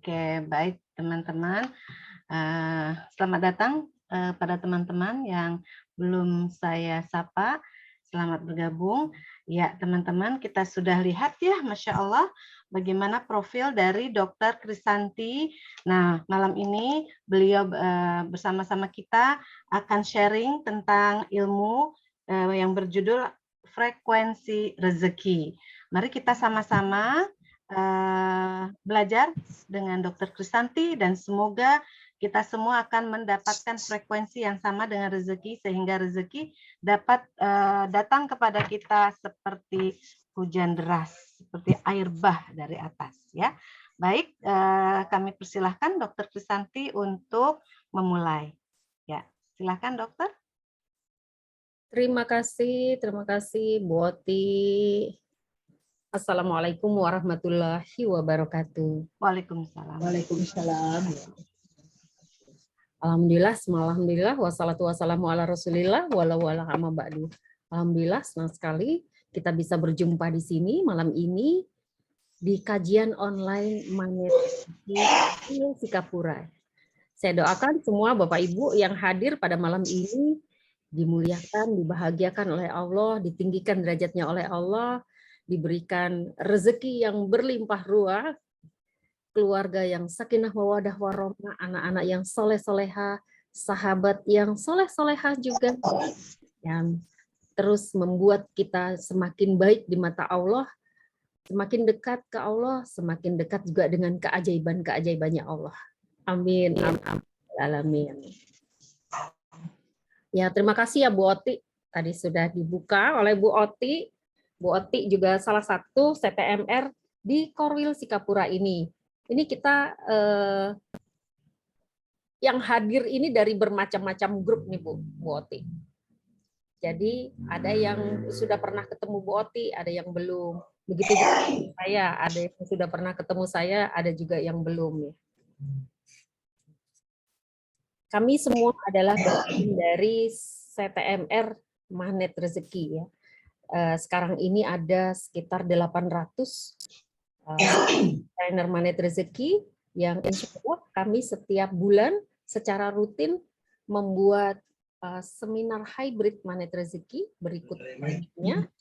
Oke, baik teman-teman. Selamat datang pada teman-teman yang belum saya sapa. Selamat bergabung. Ya, teman-teman, kita sudah lihat ya, Masya Allah, bagaimana profil dari Dr. Krisanti. Nah, malam ini beliau bersama-sama kita akan sharing tentang ilmu yang berjudul frekuensi rezeki. Mari kita sama-sama belajar dengan Dr. Krisanti dan semoga kita semua akan mendapatkan frekuensi yang sama dengan rezeki sehingga rezeki dapat datang kepada kita seperti hujan deras, seperti air bah dari atas ya. Baik, kami persilahkan Dr. Krisanti untuk memulai. Ya, silakan dokter. Terima kasih Bu Oti. Assalamualaikum warahmatullahi wabarakatuh. Waalaikumsalam. Waalaikumsalam. Alhamdulillah, wassalatu wassalamu ala rasulillah, wala amma ba'du. Alhamdulillah, senang sekali kita bisa berjumpa di sini malam ini di kajian online Magnet di Sikapura. Saya doakan semua Bapak Ibu yang hadir pada malam ini dimuliakan, dibahagiakan oleh Allah, ditinggikan derajatnya oleh Allah, diberikan rezeki yang berlimpah ruah, keluarga yang sakinah mawadah warahmah, anak-anak yang soleh-soleha, sahabat yang soleh-soleha juga, yang terus membuat kita semakin baik di mata Allah, semakin dekat ke Allah, semakin dekat juga dengan keajaiban-keajaibannya Allah. Amin. Amin. Ya, terima kasih ya Bu Oti. Tadi sudah dibuka oleh Bu Oti. Bu Oti juga salah satu CTMR di Korwil Sikapura ini. Ini kita yang hadir ini dari bermacam-macam grup nih Bu Oti. Jadi ada yang sudah pernah ketemu Bu Oti, ada yang belum. Begitu juga saya, ada yang sudah pernah ketemu saya, ada juga yang belum ya. Kami semua adalah bagian dari CTMR Magnet Rezeki ya. Sekarang ini ada sekitar 800 trainer Magnet Rezeki yang insya Allah kami setiap bulan secara rutin membuat seminar hybrid Magnet Rezeki berikutnya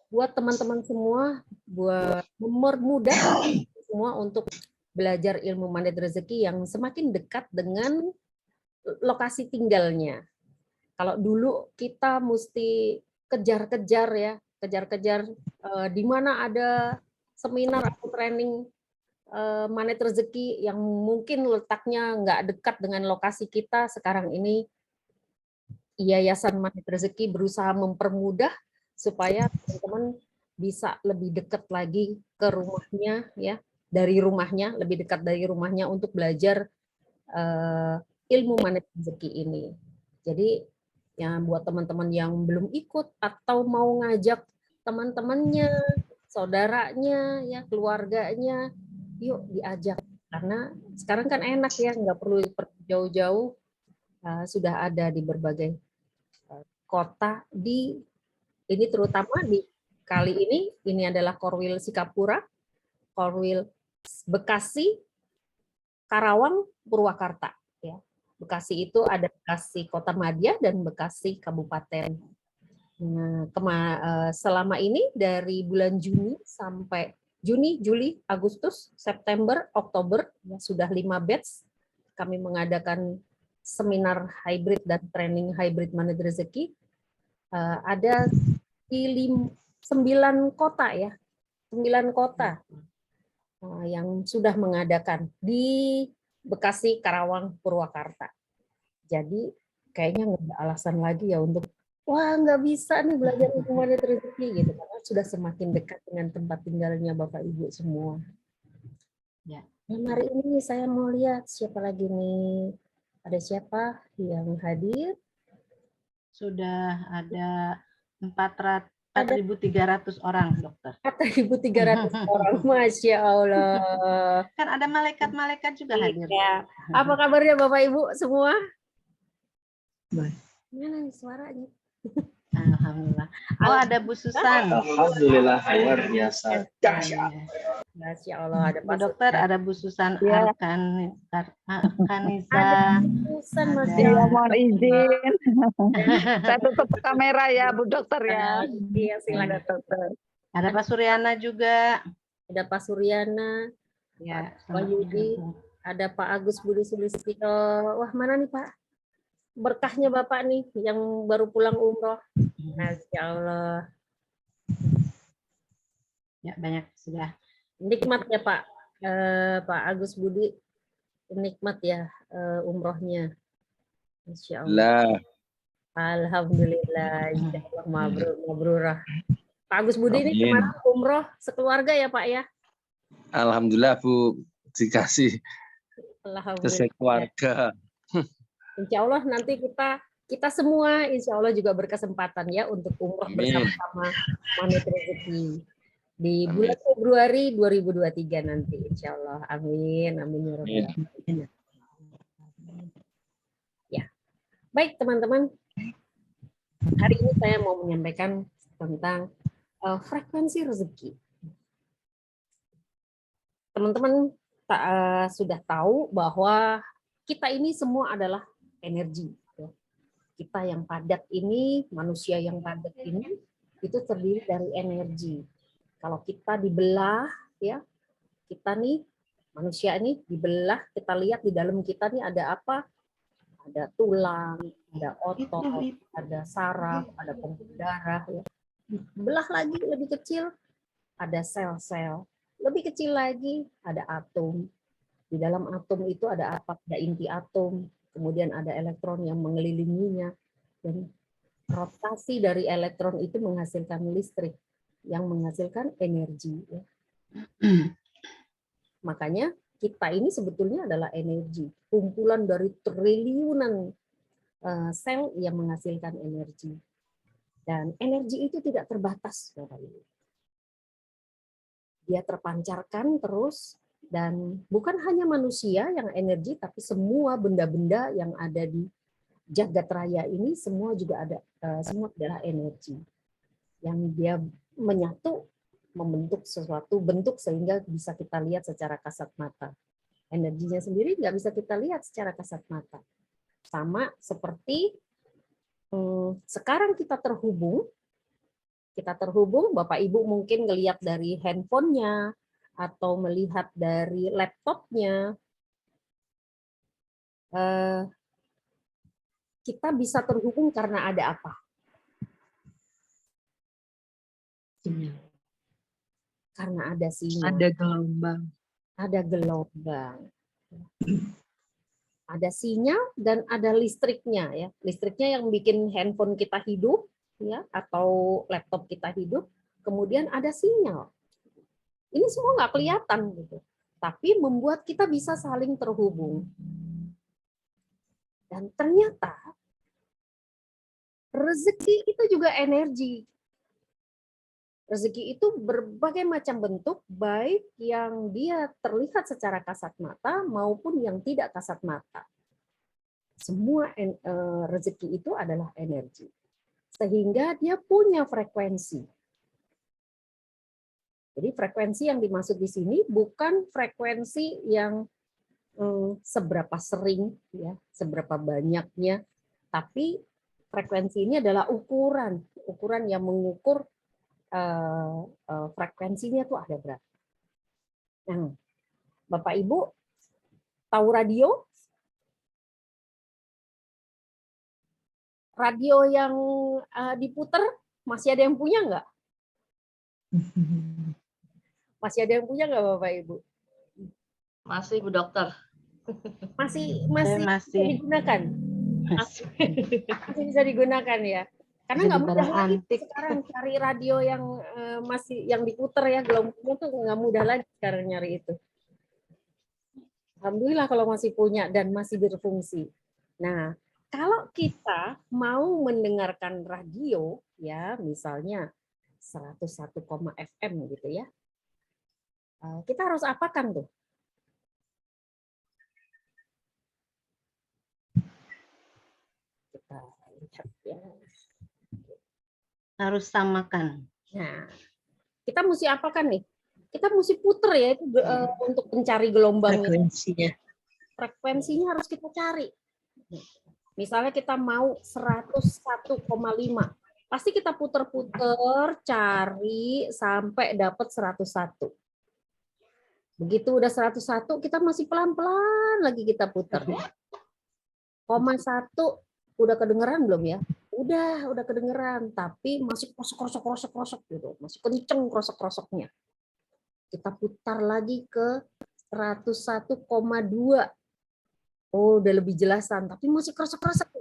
buat teman-teman semua, buat mempermudah semua untuk belajar ilmu mandat rezeki yang semakin dekat dengan lokasi tinggalnya. Kalau dulu kita mesti kejar-kejar ya, kejar-kejar di mana ada seminar atau training mandat rezeki yang mungkin letaknya nggak dekat dengan lokasi kita. Sekarang ini Yayasan Mandat Rezeki berusaha mempermudah supaya teman-teman bisa lebih dekat lagi ke rumahnya ya, dari rumahnya, lebih dekat dari rumahnya untuk belajar ilmu mandat rezeki ini. Jadi ya buat teman-teman yang belum ikut atau mau ngajak teman-temannya, saudaranya, ya keluarganya, yuk diajak. Karena sekarang kan enak ya, nggak perlu jauh-jauh, sudah ada di berbagai kota ini terutama di kali ini adalah Korwil Sikapura, Korwil Bekasi, Karawang, Purwakarta. Ya. Bekasi itu ada Bekasi Kota Madya dan Bekasi Kabupaten. Nah, selama ini dari bulan Juni sampai Juni, Juli, Agustus, September, Oktober, ya, sudah 5 batch kami mengadakan seminar hybrid dan training hybrid mandat rezeki. Ada di 9 kota ya, 9 kota yang sudah mengadakan di Bekasi, Karawang, Purwakarta. Jadi kayaknya nggak ada alasan lagi ya untuk wah nggak bisa nih belajar ilmu mandat rezeki gitu, karena sudah semakin dekat dengan tempat tinggalnya Bapak Ibu semua. Ya. Nah, hari ini saya mau lihat siapa lagi nih. Ada siapa yang hadir? Sudah ada 4.300 orang, dokter. 4.300 orang, Masya Allah. Kan ada malaikat-malaikat juga hadir. Ya. Apa kabarnya Bapak Ibu semua? Baik. Mana nih suaranya? Alhamdulillah. Oh, ada Bu Susan. Alhamdulillah, luar biasa. Masya Allah, ada Bu Dokter, ada Bu Susan Ya. Arkanisa. Susan, Masya Iya, Allah. mohon izin. Saya tutup kamera ya, Bu Dokter ya. Iya, silakan. Dokter. Ada Pak Suryana juga. Ada Pak Suryana, Ya, Pak Yudi, ada Pak Agus Budi Sulistyo. Wah, mana nih Pak? Berkahnya Bapak nih yang baru pulang umroh. Masya Allah. Ya, banyak sudah. Nikmat ya Pak. Pak Agus Budi, nikmat ya umrohnya. Masya Allah. Alhamdulillah. Insya Allah mabrurah. Pak Agus Budi ini kemarin umroh sekeluarga ya Pak ya? Alhamdulillah Bu, dikasih sekeluarga. Insya Allah nanti kita semua insya Allah juga berkesempatan ya untuk umroh bersama-sama Mandat Rezeki di bulan Februari 2023 nanti insya Allah. Amin. Amin ya Rabbal Alamin. Ya. Baik teman-teman. Hari ini saya mau menyampaikan tentang frekuensi rezeki. Teman-teman sudah tahu bahwa kita ini semua adalah energi. Kita yang padat ini, manusia yang padat ini, itu terdiri dari energi. Kalau kita dibelah, ya, kita nih, manusia ini dibelah, kita lihat di dalam kita nih ada apa? Ada tulang, ada otot, ada saraf, ada pembuluh darah. Ya. Belah lagi lebih kecil, ada sel-sel. Lebih kecil lagi, ada atom. Di dalam atom itu ada apa? Ada inti atom. Kemudian ada elektron yang mengelilinginya, dan rotasi dari elektron itu menghasilkan listrik, yang menghasilkan energi. Makanya kita ini sebetulnya adalah energi, kumpulan dari triliunan sel yang menghasilkan energi. Dan energi itu tidak terbatas, Bapak Ibu. Dia terpancarkan terus. Dan bukan hanya manusia yang energi, tapi semua benda-benda yang ada di jagat raya ini semua juga ada, semua adalah energi yang dia menyatu membentuk sesuatu bentuk sehingga bisa kita lihat secara kasat mata. Energinya sendiri nggak bisa kita lihat secara kasat mata. Sama seperti sekarang kita kita terhubung, Bapak Ibu mungkin ngelihat dari handphonenya atau melihat dari laptopnya, kita bisa terhubung karena ada apa? Sinyal. Karena ada sinyal. Ada gelombang. Ada gelombang. Ada sinyal dan ada listriknya ya. Listriknya yang bikin handphone kita hidup ya atau laptop kita hidup. Kemudian ada sinyal. Ini semua nggak kelihatan gitu. Tapi membuat kita bisa saling terhubung. Dan ternyata rezeki itu juga energi. Rezeki itu berbagai macam bentuk, baik yang dia terlihat secara kasat mata maupun yang tidak kasat mata. Semua rezeki itu adalah energi. Sehingga dia punya frekuensi. Jadi frekuensi yang dimaksud di sini bukan frekuensi yang seberapa sering, ya, seberapa banyaknya, tapi frekuensi ini adalah ukuran yang mengukur frekuensinya tuh ada berapa. Nah, Bapak Ibu tahu radio? Radio yang diputer masih ada yang punya nggak? Masih ada yang punya nggak Bapak Ibu? Masih Bu Dokter. Masih Masih. bisa digunakan. Masih bisa digunakan ya. Karena Jadi nggak mudah barang lagi antik. sekarang cari radio yang masih yang diputer ya, gelombangnya tuh nggak mudah lagi sekarang nyari itu. Alhamdulillah kalau masih punya dan masih berfungsi. Nah, kalau kita mau mendengarkan radio ya, misalnya 101, FM gitu ya, kita harus apakan tuh? Kita lihat ya. Harus samakan. Nah, kita mesti apakan nih? Kita mesti puter ya itu untuk mencari gelombangnya. Frekuensinya. Frekuensinya harus kita cari. Misalnya kita mau 101,5. Pasti kita puter-puter, cari sampai dapat 101. Begitu udah 101, kita masih pelan-pelan lagi kita puter. 0,1 udah kedengeran belum ya? Udah kedengeran, tapi masih krosok gitu, masih kenceng krosok-krosoknya. Kita putar lagi ke 101,2. Oh, udah lebih jelasan, tapi masih krosok-krosok.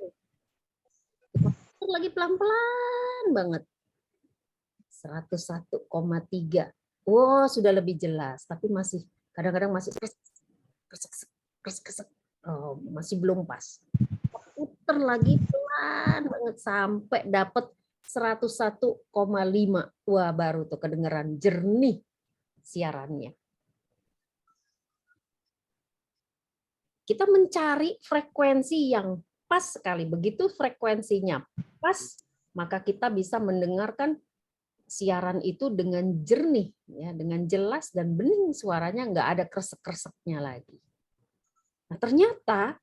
Kita putar lagi pelan-pelan banget. 101,3. Oh, sudah lebih jelas, tapi masih kadang-kadang masih kresek. Oh, masih belum pas. Putar lagi pelan banget sampai dapat 101,5. Wah, baru tuh kedengeran jernih siarannya. Kita mencari frekuensi yang pas sekali. Begitu frekuensinya pas, maka kita bisa mendengarkan siaran itu dengan jernih, ya, dengan jelas dan bening suaranya, nggak ada kresek-kreseknya lagi. Nah, ternyata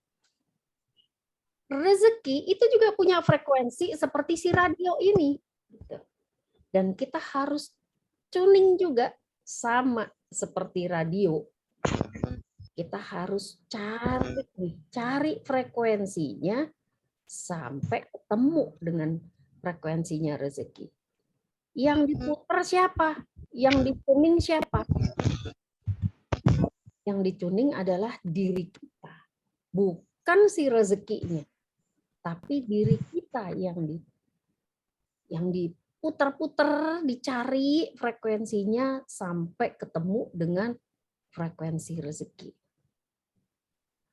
rezeki itu juga punya frekuensi seperti si radio ini. Dan kita harus tuning juga sama seperti radio. Kita harus cari frekuensinya sampai ketemu dengan frekuensinya rezeki. Yang diputar siapa? Yang dituning siapa? Yang dituning adalah diri kita. Bukan si rezekinya. Tapi diri kita yang diputar-putar, dicari frekuensinya sampai ketemu dengan frekuensi rezeki.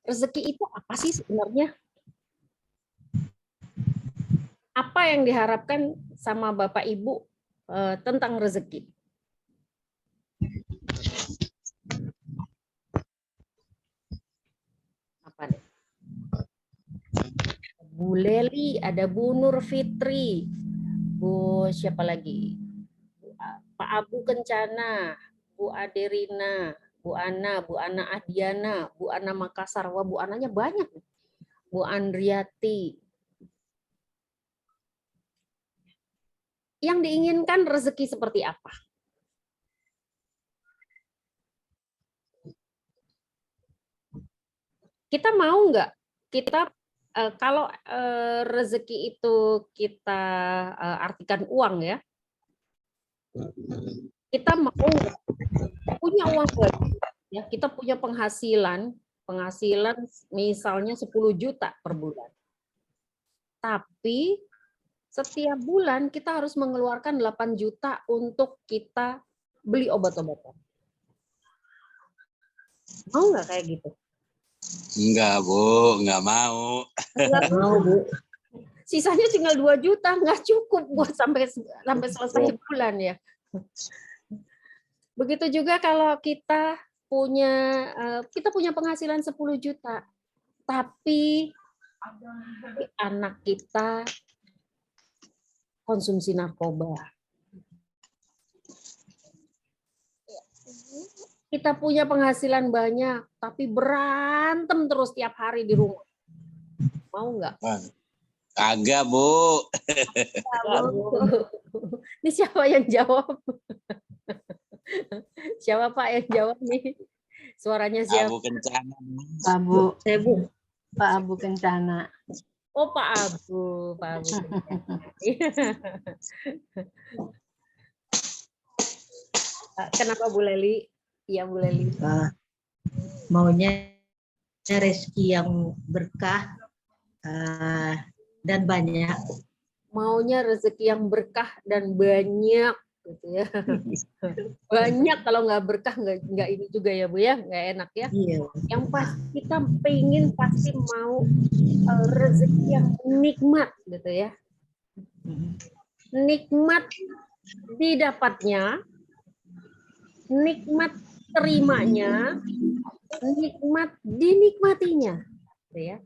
Rezeki itu apa sih sebenarnya? Apa yang diharapkan sama Bapak Ibu tentang rezeki? Apa deh? Bu Leli, ada Bu Nur Fitri, Bu siapa lagi? Pak Abu Kencana, Bu Aderina, Bu Ana Ahdiana, Bu Ana Makassar. Wah, Bu Ananya banyak. Bu Andriati. yang diinginkan rezeki seperti apa? Kita mau nggak? Kita kalau rezeki itu kita artikan uang ya, kita mau nggak punya uang banyak? Ya, kita punya penghasilan misalnya 10 juta per bulan. Tapi setiap bulan kita harus mengeluarkan 8 juta untuk kita beli obat-obatan. Mau nggak kayak gitu? Enggak, Bu. Enggak mau. Nggak mau, Bu. Sisanya tinggal 2 juta, nggak cukup buat sampai selesai bulan ya. Begitu juga kalau kita punya penghasilan 10 juta, tapi anak kita konsumsi narkoba. Kita punya penghasilan banyak, tapi berantem terus tiap hari di rumah. Mau nggak? Kagak, Bu. Ini siapa yang jawab? Siapa Pak yang jawab nih? Suaranya siapa? Abu Kencana. Abu, Ibu. Pak Abu Kencana. Oh Pak Abu, Pak Abu. Kenapa Bu Leli? Iya Bu Leli. Maunya rezeki yang berkah dan banyak. Maunya rezeki yang berkah dan banyak, gitu ya. Banyak, kalau nggak berkah nggak ini juga ya Bu ya, nggak enak ya. Iya. Yang pasti kita pengen pasti mau rezeki yang nikmat, gitu ya. Nikmat didapatnya, nikmat terimanya, nikmat dinikmatinya, gitu ya.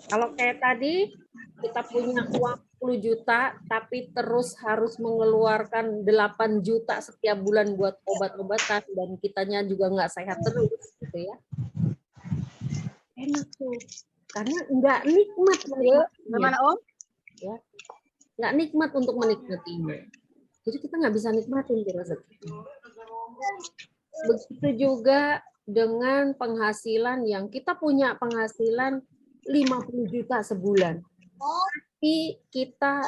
Kalau kayak tadi kita punya uang 10 juta tapi terus harus mengeluarkan 8 juta setiap bulan buat obat-obatan dan kitanya juga nggak sehat terus, gitu ya. Enak tuh, karena nggak nikmat menikmatinya. Om? Ya, nggak nikmat untuk menikmatinya. Jadi kita nggak bisa nikmatin rezeki. Begitu juga dengan penghasilan yang kita punya penghasilan 50 juta sebulan. Tapi kita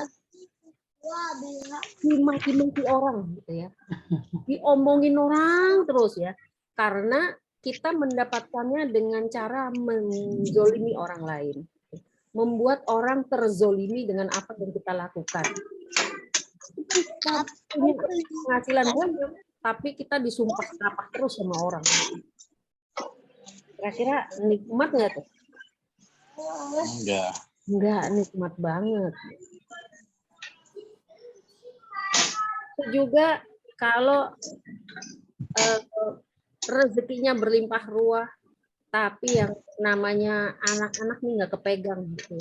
dimaki-maki orang, gitu ya. Diomongin orang terus ya. Karena kita mendapatkannya dengan cara menzolimi orang lain. Membuat orang terzolimi dengan apa yang kita lakukan. Kita punya penghasilan banyak, tapi kita disumpah serapah terus sama orang. Kira-kira nikmat nggak tuh? Enggak. Enggak, nikmat banget. Itu juga kalau rezekinya berlimpah ruah, tapi yang namanya anak-anak nih nggak kepegang gitu.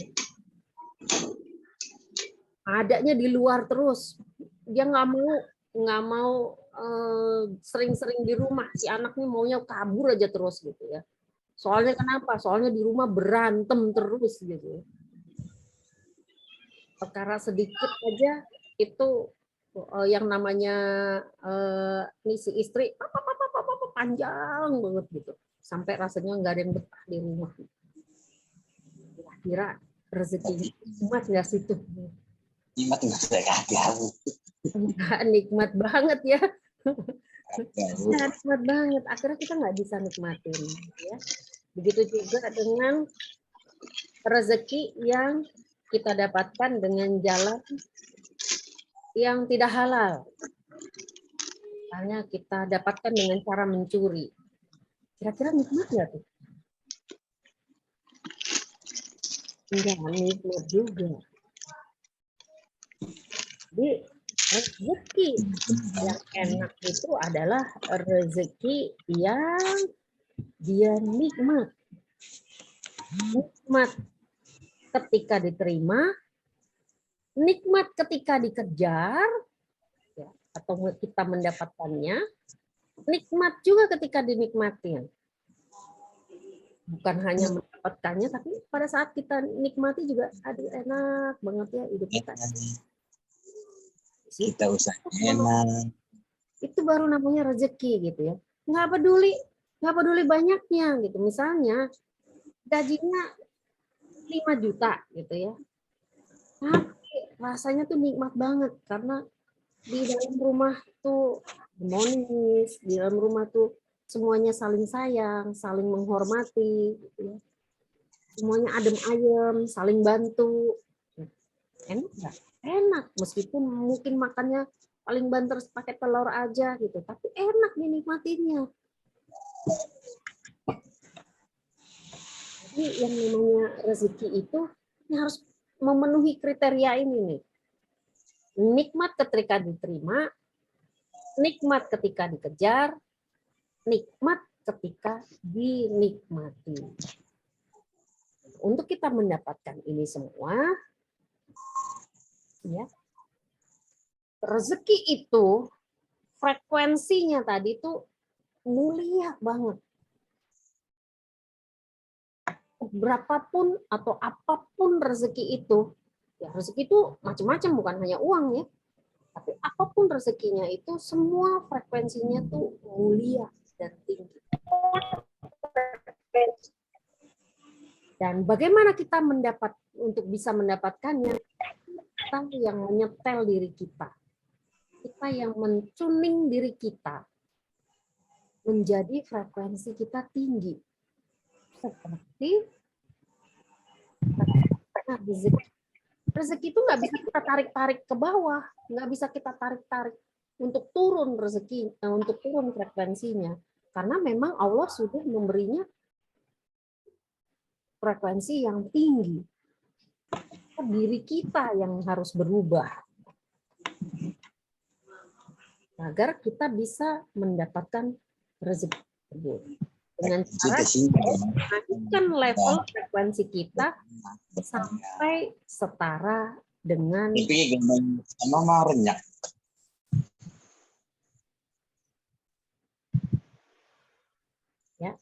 Adanya di luar terus, dia nggak mau sering-sering di rumah. Si anak nih maunya kabur aja terus gitu ya. Soalnya kenapa? Soalnya di rumah berantem terus gitu. Perkara sedikit aja itu yang namanya nih si istri panjang banget gitu. Sampai rasanya nggak ada yang betah di rumah. Kira-kira rezeki nikmat nggak sih tuh? Nikmat enggak saya kagak. Enggak, nikmat banget ya. Nikmat banget. Akhirnya kita nggak bisa nikmatin. Ya. Begitu juga dengan rezeki yang kita dapatkan dengan jalan yang tidak halal. Misalnya kita dapatkan dengan cara mencuri. Kira-kira nikmat nggak tuh? Enggak, nikmat juga. Jadi rezeki yang enak itu adalah rezeki yang dia nikmat. Nikmat ketika diterima, nikmat ketika dikejar, ya, atau kita mendapatkannya, nikmat juga ketika dinikmatin. Bukan hanya mendapatkannya, tapi pada saat kita nikmati juga, aduh enak banget ya hidup kita. sih? Kita usahanya enak. Itu baru namanya rezeki gitu ya. Nggak peduli banyaknya gitu. Misalnya gajinya 5 juta gitu ya. Tapi rasanya tuh nikmat banget karena di dalam rumah tuh harmonis, di dalam rumah tuh semuanya saling sayang, saling menghormati gitu ya. Semuanya adem ayem, saling bantu. Enak nggak? Enak, meskipun mungkin makannya paling banter pakai telur aja gitu, tapi enak dinikmatinya. Jadi yang namanya rezeki itu harus memenuhi kriteria ini nih. Nikmat ketika diterima, nikmat ketika dikejar, nikmat ketika dinikmati. Untuk kita mendapatkan ini semua, ya, rezeki itu frekuensinya tadi tuh mulia banget. Berapapun atau apapun rezeki itu, ya rezeki itu macam-macam, bukan hanya uang ya, tapi apapun rezekinya itu semua frekuensinya tuh mulia dan tinggi. Dan bagaimana kita untuk bisa mendapatkannya? Kita yang menyetel diri kita yang mentuning diri kita menjadi frekuensi kita tinggi. Seperti rezeki. Rezeki itu nggak bisa kita tarik-tarik ke bawah, nggak bisa kita tarik-tarik untuk turun rezeki, untuk turun frekuensinya, karena memang Allah sudah memberinya frekuensi yang tinggi. Diri kita yang harus berubah agar kita bisa mendapatkan rezeki tersebut. Dengan cara menaikkan level frekuensi kita sampai setara dengan ya.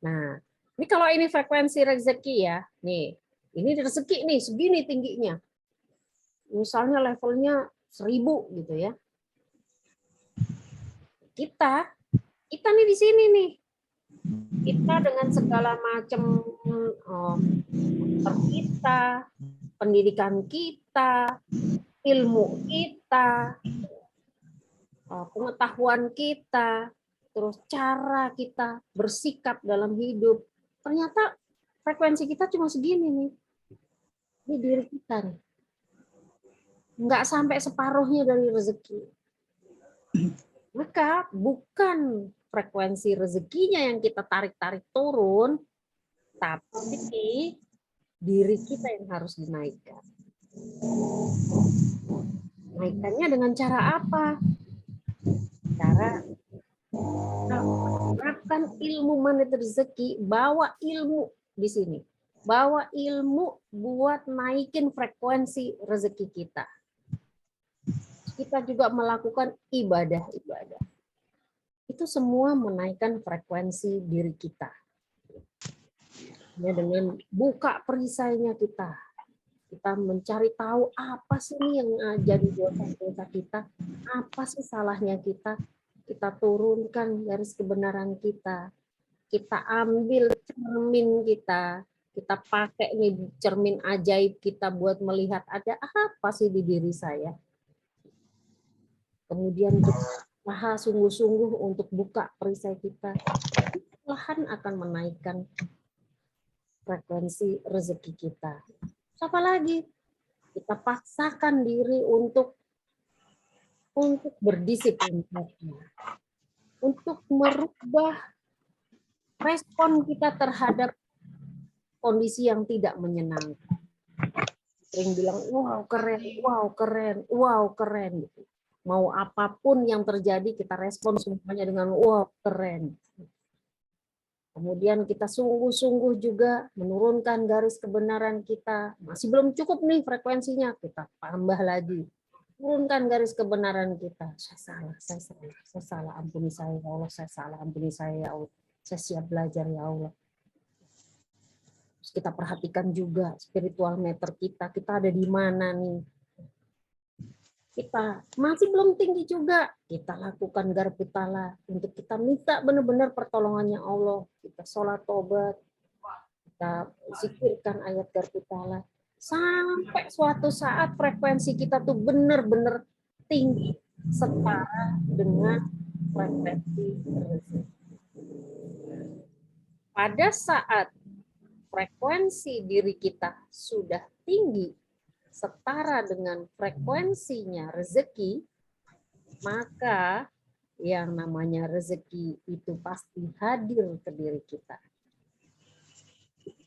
Nah, ini kalau ini frekuensi rezeki ya, nih, ini rezeki nih segini tingginya. Misalnya levelnya 1000 gitu ya. Kita nih di sini nih. Kita dengan segala macam kita, pendidikan kita, ilmu kita, pengetahuan kita, terus cara kita bersikap dalam hidup. Ternyata frekuensi kita cuma segini nih. Ini diri kita nih. Nggak sampai separuhnya dari rezeki. Maka bukan frekuensi rezekinya yang kita tarik-tarik turun, tapi diri kita yang harus dinaikkan. Naikkannya dengan cara apa? Cara menerapkan ilmu magnet rezeki, bawa ilmu di sini. Bawa ilmu buat naikin frekuensi rezeki kita. Kita juga melakukan ibadah-ibadah. Itu semua menaikkan frekuensi diri kita. Ya, dengan buka perisainya kita mencari tahu apa sih nih yang jadi dosa-dosa kita, apa sih salahnya kita turunkan garis kebenaran kita ambil cermin kita pakai nih cermin ajaib kita buat melihat ada apa sih di diri saya. Kemudian berusaha sungguh-sungguh untuk buka perisai kita, perlahan akan menaikkan frekuensi rezeki kita. Apa lagi? Kita paksakan diri untuk berdisiplin, untuk merubah respon kita terhadap kondisi yang tidak menyenangkan. Sering bilang, wow keren, wow keren, wow keren. Mau apapun yang terjadi, kita respon semuanya dengan wow keren. Kemudian kita sungguh-sungguh juga menurunkan garis kebenaran kita. Masih belum cukup nih frekuensinya, kita tambah lagi. Turunkan garis kebenaran kita. Saya salah, ampuni saya ya Allah, saya salah, ampuni saya ya Allah. Saya siap belajar ya Allah. Terus kita perhatikan juga spiritual meter kita ada di mana nih. kita masih belum tinggi juga, kita lakukan garputala untuk kita minta benar-benar pertolongannya Allah. Kita sholat tobat, kita zikirkan ayat garputala. Sampai suatu saat frekuensi kita tuh benar-benar tinggi, setara dengan frekuensi rezeki. Pada saat frekuensi diri kita sudah tinggi, setara dengan frekuensinya rezeki, maka yang namanya rezeki itu pasti hadir ke diri kita.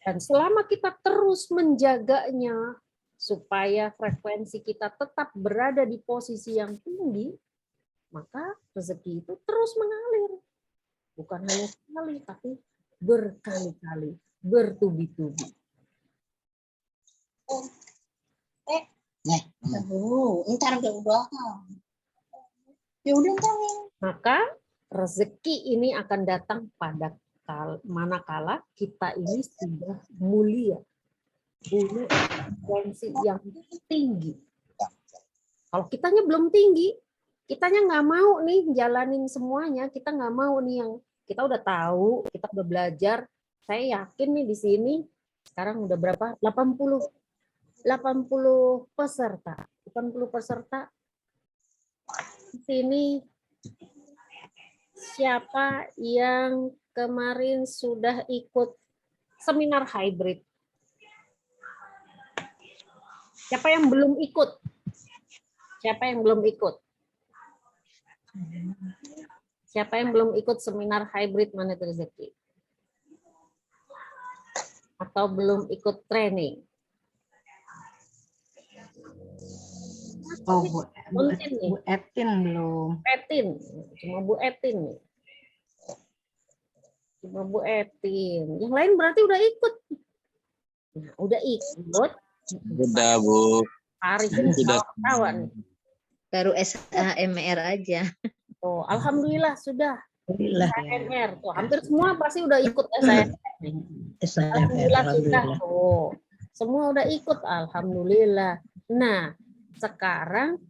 Dan selama kita terus menjaganya supaya frekuensi kita tetap berada di posisi yang tinggi, maka rezeki itu terus mengalir. Bukan hanya sekali, tapi berkali-kali, bertubi-tubi. Ntar udah. Ya udah ntar. Maka rezeki ini akan datang pada manakala kita ini sudah mulia, punya frekuensi yang tinggi. Kalau kitanya belum tinggi, kitanya nggak mau nih jalanin semuanya, kita nggak mau nih yang kita udah tahu, kita udah belajar. Saya yakin nih di sini sekarang udah berapa? 80 peserta. 80 peserta. Di sini siapa yang kemarin sudah ikut seminar hybrid? Siapa yang belum ikut? Siapa yang belum ikut? Siapa yang belum ikut seminar hybrid Magnet Rezeki? Atau belum ikut training? Oh, Bu Etin belum. Etin, cuma Bu Etin nih. Cuma Bu Etin. Yang lain berarti udah ikut. Nah, udah ikut. Udah, Bu. Hari ini Sudah. kawan. Baru SAMR aja. Tuh, alhamdulillah sudah. Alhamdulillah. SAMR. Tuh, hampir semua pasti udah ikut SAMR. SAMR. Alhamdulillah sudah. Tuh, semua udah ikut. Alhamdulillah. Nah, sekarang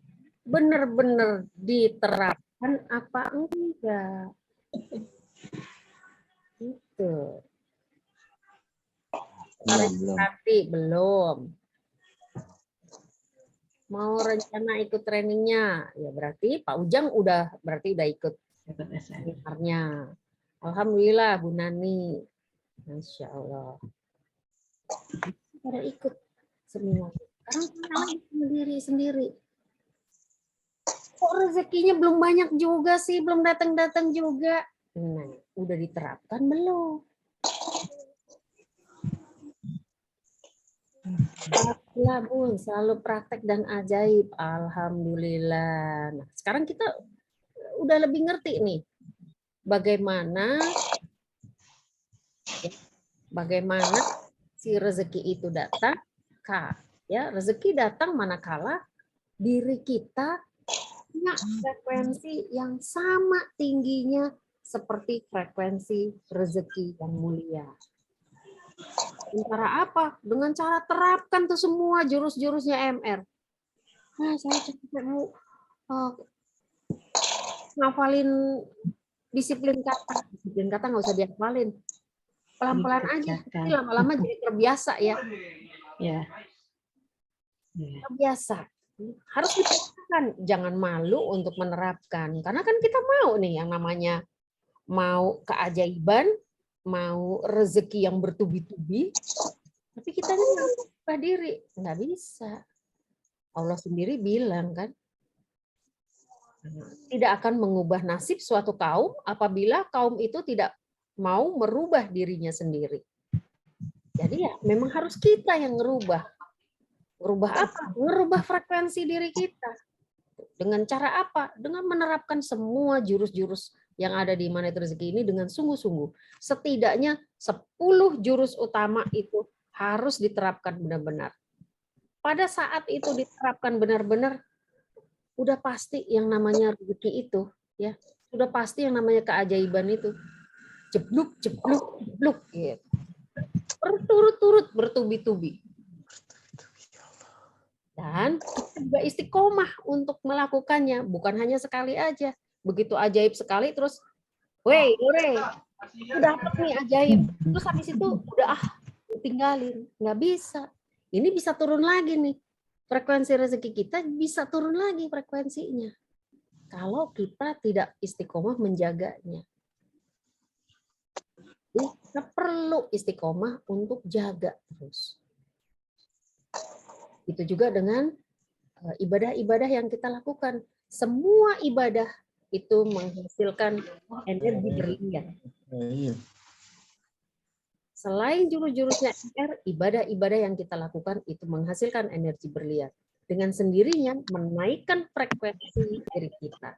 benar-benar diterapkan apa enggak? Gitu. Tapi belum. Mau rencana ikut trainingnya, ya berarti Pak Ujang udah ikut seminarnya. Alhamdulillah Bu Nani, Masya Allah. Pada ikut seminar. Sekarang sendiri. Kok rezekinya belum banyak juga sih, belum datang-datang juga. Nah, udah diterapkan belum? Ya Bun, selalu praktek dan ajaib. Alhamdulillah. Nah, sekarang kita udah lebih ngerti nih bagaimana si rezeki itu datang. Ya, rezeki datang manakala diri kita punya frekuensi yang sama tingginya seperti frekuensi rezeki yang mulia. Dengan cara apa? Dengan cara terapkan tuh semua jurus-jurusnya MR. Nah, saya capek mau ngafalin disiplin kata. Disiplin kata nggak usah dihafalin. Pelan-pelan aja. Tapi lama-lama jadi terbiasa ya. Ya. Terbiasa. Harus dipraktikkan. Jangan malu untuk menerapkan. Karena kan kita mau nih yang namanya mau keajaiban, mau rezeki yang bertubi-tubi, tapi kita nggak buka diri, nggak bisa. Allah sendiri bilang kan, tidak akan mengubah nasib suatu kaum apabila kaum itu tidak mau merubah dirinya sendiri. Jadi ya memang harus kita yang ngerubah. Ngerubah apa? Ngerubah frekuensi diri kita. Dengan cara apa? Dengan menerapkan semua jurus-jurus yang ada di Magnet Rezeki ini dengan sungguh-sungguh. Setidaknya 10 jurus utama itu harus diterapkan benar-benar. Pada saat itu diterapkan benar-benar, udah pasti yang namanya rezeki itu, ya, sudah pasti yang namanya keajaiban itu. Jebluk, jebluk, jebluk, gitu. Berturut-turut bertubi-tubi. Dan kita juga istiqomah untuk melakukannya, bukan hanya sekali aja. Begitu ajaib sekali terus, weh, udah dapat nih ajaib. Terus habis itu udah tinggalin, nggak bisa. Ini bisa turun lagi nih. Frekuensi rezeki kita bisa turun lagi frekuensinya. Kalau kita tidak istiqomah menjaganya. Jadi kita perlu istiqomah untuk jaga terus. Itu juga dengan ibadah-ibadah yang kita lakukan. Semua ibadah itu menghasilkan energi berlian. Selain jurus-jurusnya MR, ibadah-ibadah yang kita lakukan itu menghasilkan energi berlian. Dengan sendirinya menaikkan frekuensi diri kita.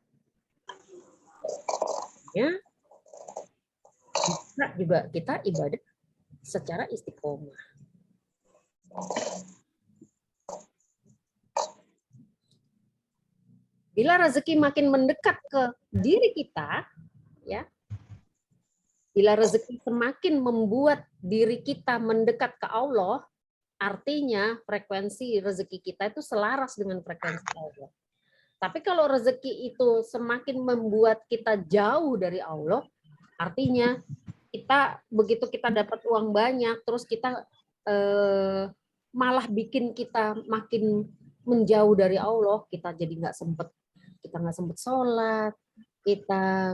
Ya, bisa juga kita ibadah secara istiqomah. Bila rezeki makin mendekat ke diri kita, ya, bila rezeki semakin membuat diri kita mendekat ke Allah, artinya frekuensi rezeki kita itu selaras dengan frekuensi Allah. Tapi kalau rezeki itu semakin membuat kita jauh dari Allah, artinya kita begitu kita dapat uang banyak, terus kita malah bikin kita makin menjauh dari Allah, kita jadi nggak sempet sholat, kita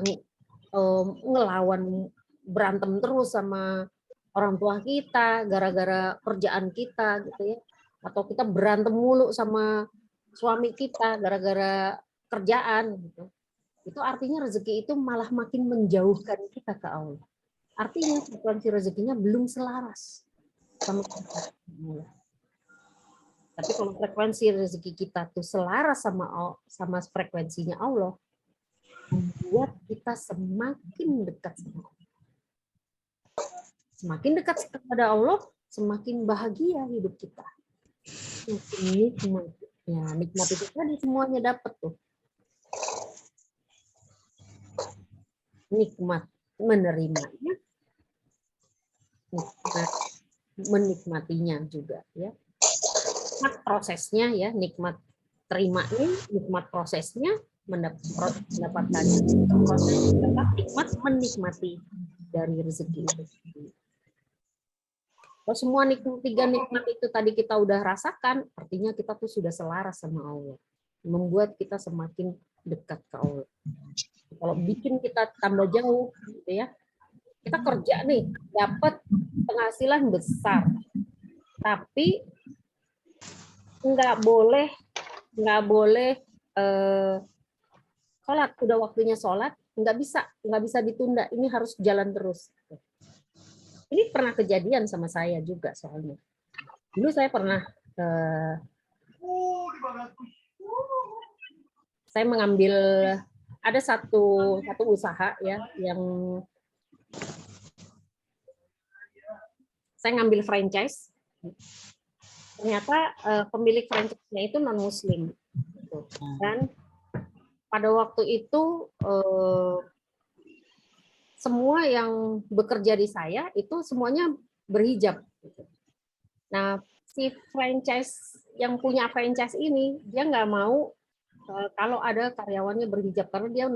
ngelawan berantem terus sama orang tua kita gara-gara kerjaan kita gitu ya, atau kita berantem mulu sama suami kita gara-gara kerjaan gitu. Itu artinya rezeki itu malah makin menjauhkan kita ke Allah. Artinya frekuensi rezekinya belum selaras sama kita. Tapi kalau frekuensi rezeki kita tuh selaras sama frekuensinya Allah, membuat kita semakin dekat sama Allah. Semakin dekat kepada Allah, semakin bahagia hidup kita. Semakin nikmat itu tadi semuanya dapat tuh. Nikmat menerimanya, nikmat menikmatinya juga ya. Nikmat prosesnya ya, nikmat terimanya, nikmat prosesnya, mendapatkan proses, nikmat menikmati dari rezeki itu. Kalau semua tiga nikmat itu tadi kita udah rasakan, artinya kita tuh sudah selaras sama Allah. Membuat kita semakin dekat ke Allah. Kalau bikin kita tambah jauh, gitu ya. Kita kerja nih, dapat penghasilan besar, tapi nggak boleh sholat. Udah waktunya sholat, nggak bisa ditunda. Ini harus jalan terus. Ini pernah kejadian sama saya juga soalnya. Dulu saya pernah saya mengambil ada satu usaha ya yang saya ngambil franchise. Ternyata pemilik franchise-nya itu non Muslim. Dan pada waktu itu semua yang bekerja di saya itu semuanya berhijab. Nah, si franchise yang punya franchise ini dia nggak mau kalau ada karyawannya berhijab karena dia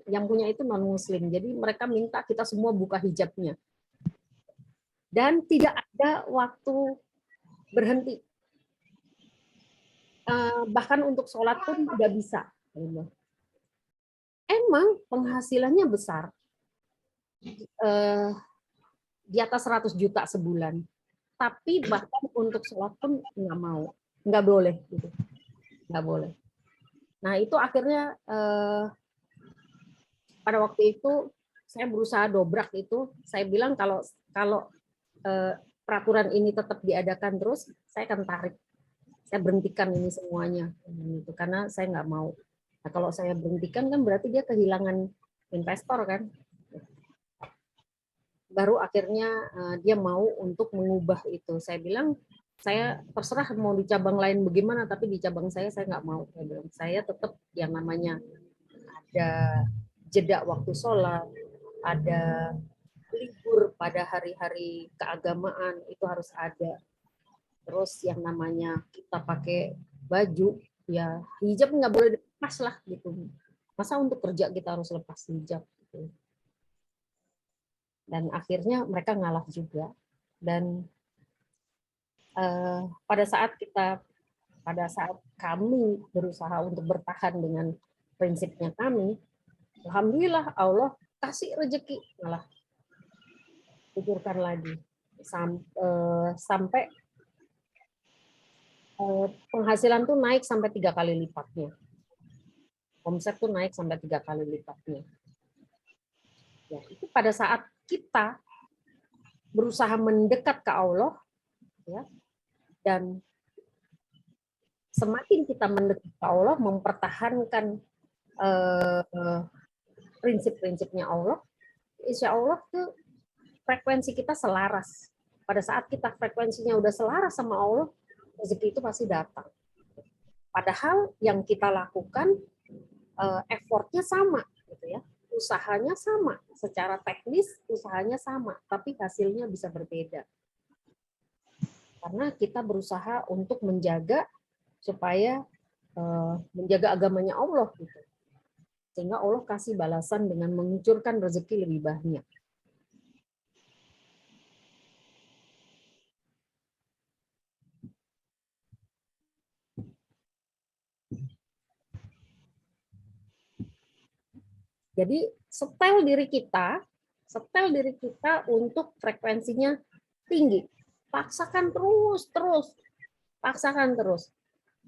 yang punya itu non Muslim. Jadi mereka minta kita semua buka hijabnya. Dan tidak ada waktu berhenti. Bahkan untuk sholat pun tidak bisa. Emang penghasilannya besar. Di atas 100 juta sebulan. Tapi bahkan untuk sholat pun nggak mau. Nggak boleh. Gitu. Nggak boleh. Nah itu akhirnya pada waktu itu saya berusaha dobrak itu. Saya bilang kalau peraturan ini tetap diadakan terus, saya akan tarik. Saya berhentikan ini semuanya. Karena saya nggak mau. Nah, kalau saya berhentikan kan berarti dia kehilangan investor kan. Baru akhirnya dia mau untuk mengubah itu. Saya bilang, saya terserah mau di cabang lain bagaimana, tapi di cabang saya nggak mau. Saya bilang, saya tetap yang namanya ada jeda waktu sholat, ada libur pada hari-hari keagamaan, itu harus ada. Terus yang namanya kita pakai baju, ya hijab nggak boleh dilepas lah gitu. Masa untuk kerja kita harus lepas hijab gitu. Dan akhirnya mereka ngalah juga. Dan pada saat kami berusaha untuk bertahan dengan prinsipnya kami, alhamdulillah Allah kasih rezeki, malah pikirkan lagi sampai penghasilan tuh naik sampai 3 kali lipatnya, omset tuh naik sampai 3 kali lipatnya. Ya, itu pada saat kita berusaha mendekat ke Allah, ya, dan semakin kita mendekat ke Allah, mempertahankan prinsip-prinsipnya Allah, insya Allah tuh frekuensi kita selaras. Pada saat kita frekuensinya udah selaras sama Allah, rezeki itu pasti datang. Padahal yang kita lakukan effortnya sama, gitu ya, usahanya sama, secara teknis usahanya sama, tapi hasilnya bisa berbeda. Karena kita berusaha untuk menjaga supaya menjaga agamanya Allah, gitu. Sehingga Allah kasih balasan dengan mengucurkan rezeki lebih banyak. Jadi setel diri kita untuk frekuensinya tinggi. Paksakan terus.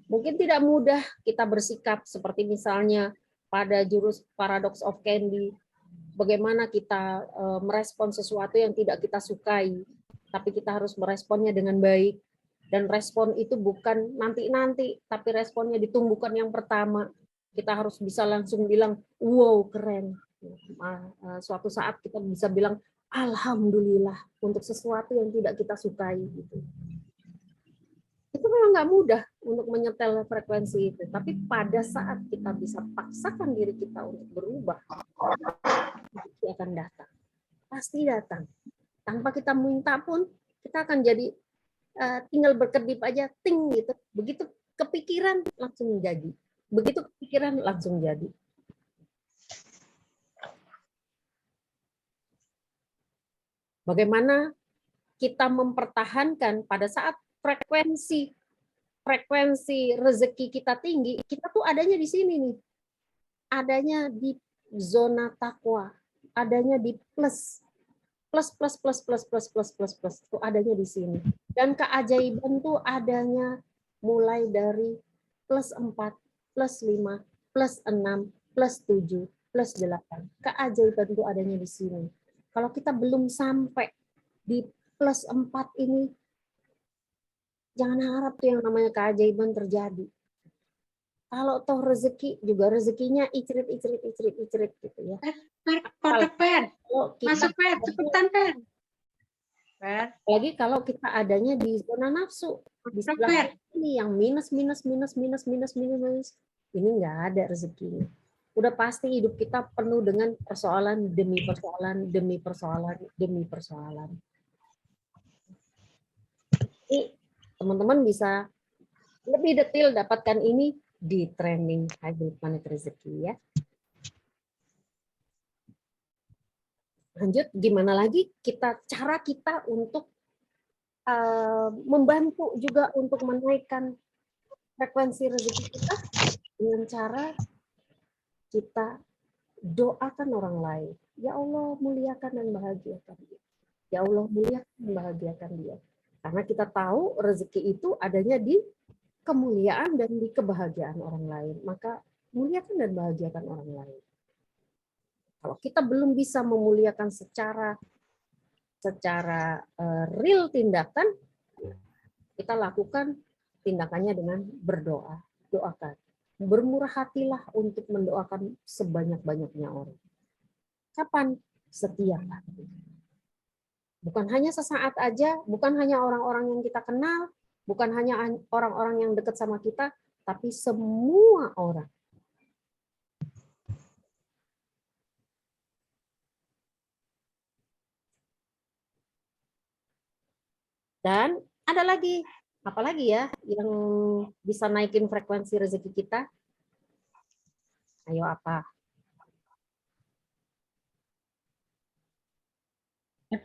Mungkin tidak mudah kita bersikap seperti misalnya pada jurus Paradox of Candy, bagaimana kita merespon sesuatu yang tidak kita sukai, tapi kita harus meresponnya dengan baik. Dan respon itu bukan nanti-nanti, tapi responnya ditumbuhkan yang pertama. Kita harus bisa langsung bilang, wow, keren. Suatu saat kita bisa bilang, alhamdulillah, untuk sesuatu yang tidak kita sukai. Gitu. Itu memang nggak mudah untuk menyetel frekuensi itu. Tapi pada saat kita bisa paksakan diri kita untuk berubah, itu akan datang. Pasti datang. Tanpa kita minta pun, kita akan jadi tinggal berkedip aja, ting gitu. Begitu kepikiran, langsung jadi. Begitu kepikiran, langsung jadi. Bagaimana kita mempertahankan pada saat frekuensi rezeki kita tinggi, kita tuh adanya di sini nih. Adanya di zona takwa, adanya di plus itu adanya di sini. Dan keajaiban tuh adanya mulai dari plus 4, plus 5, plus 6, plus 7, plus 8. Keajaiban tuh adanya di sini. Kalau kita belum sampai di plus 4 ini, jangan harap tuh yang namanya keajaiban terjadi. Kalau toh rezeki juga rezekinya icrit gitu ya. Masuk Pen, cepetan Pen. Apalagi kalau kita adanya di zona nafsu, di sebelah ini yang minus, ini nggak ada rezekinya. Udah pasti hidup kita penuh dengan persoalan demi persoalan. Jadi teman-teman bisa lebih detail dapatkan ini di training Hybrid Planet Rezeki ya. Lanjut, gimana lagi cara kita untuk membantu juga untuk menaikkan frekuensi rezeki kita dengan cara kita doakan orang lain. Ya Allah, muliakan dan bahagiakan dia. Ya Allah, muliakan dan bahagiakan dia. Karena kita tahu rezeki itu adanya di kemuliaan dan di kebahagiaan orang lain. Maka muliakan dan bahagiakan orang lain. Kalau kita belum bisa memuliakan secara real tindakan, kita lakukan tindakannya dengan berdoa. Doakan. Bermurah hatilah untuk mendoakan sebanyak-banyaknya orang. Kapan? Setiap hari. Bukan hanya sesaat aja, bukan hanya orang-orang yang kita kenal, bukan hanya orang-orang yang dekat sama kita, tapi semua orang. Dan ada lagi Apalagi ya yang bisa naikin frekuensi rezeki kita? Ayo apa?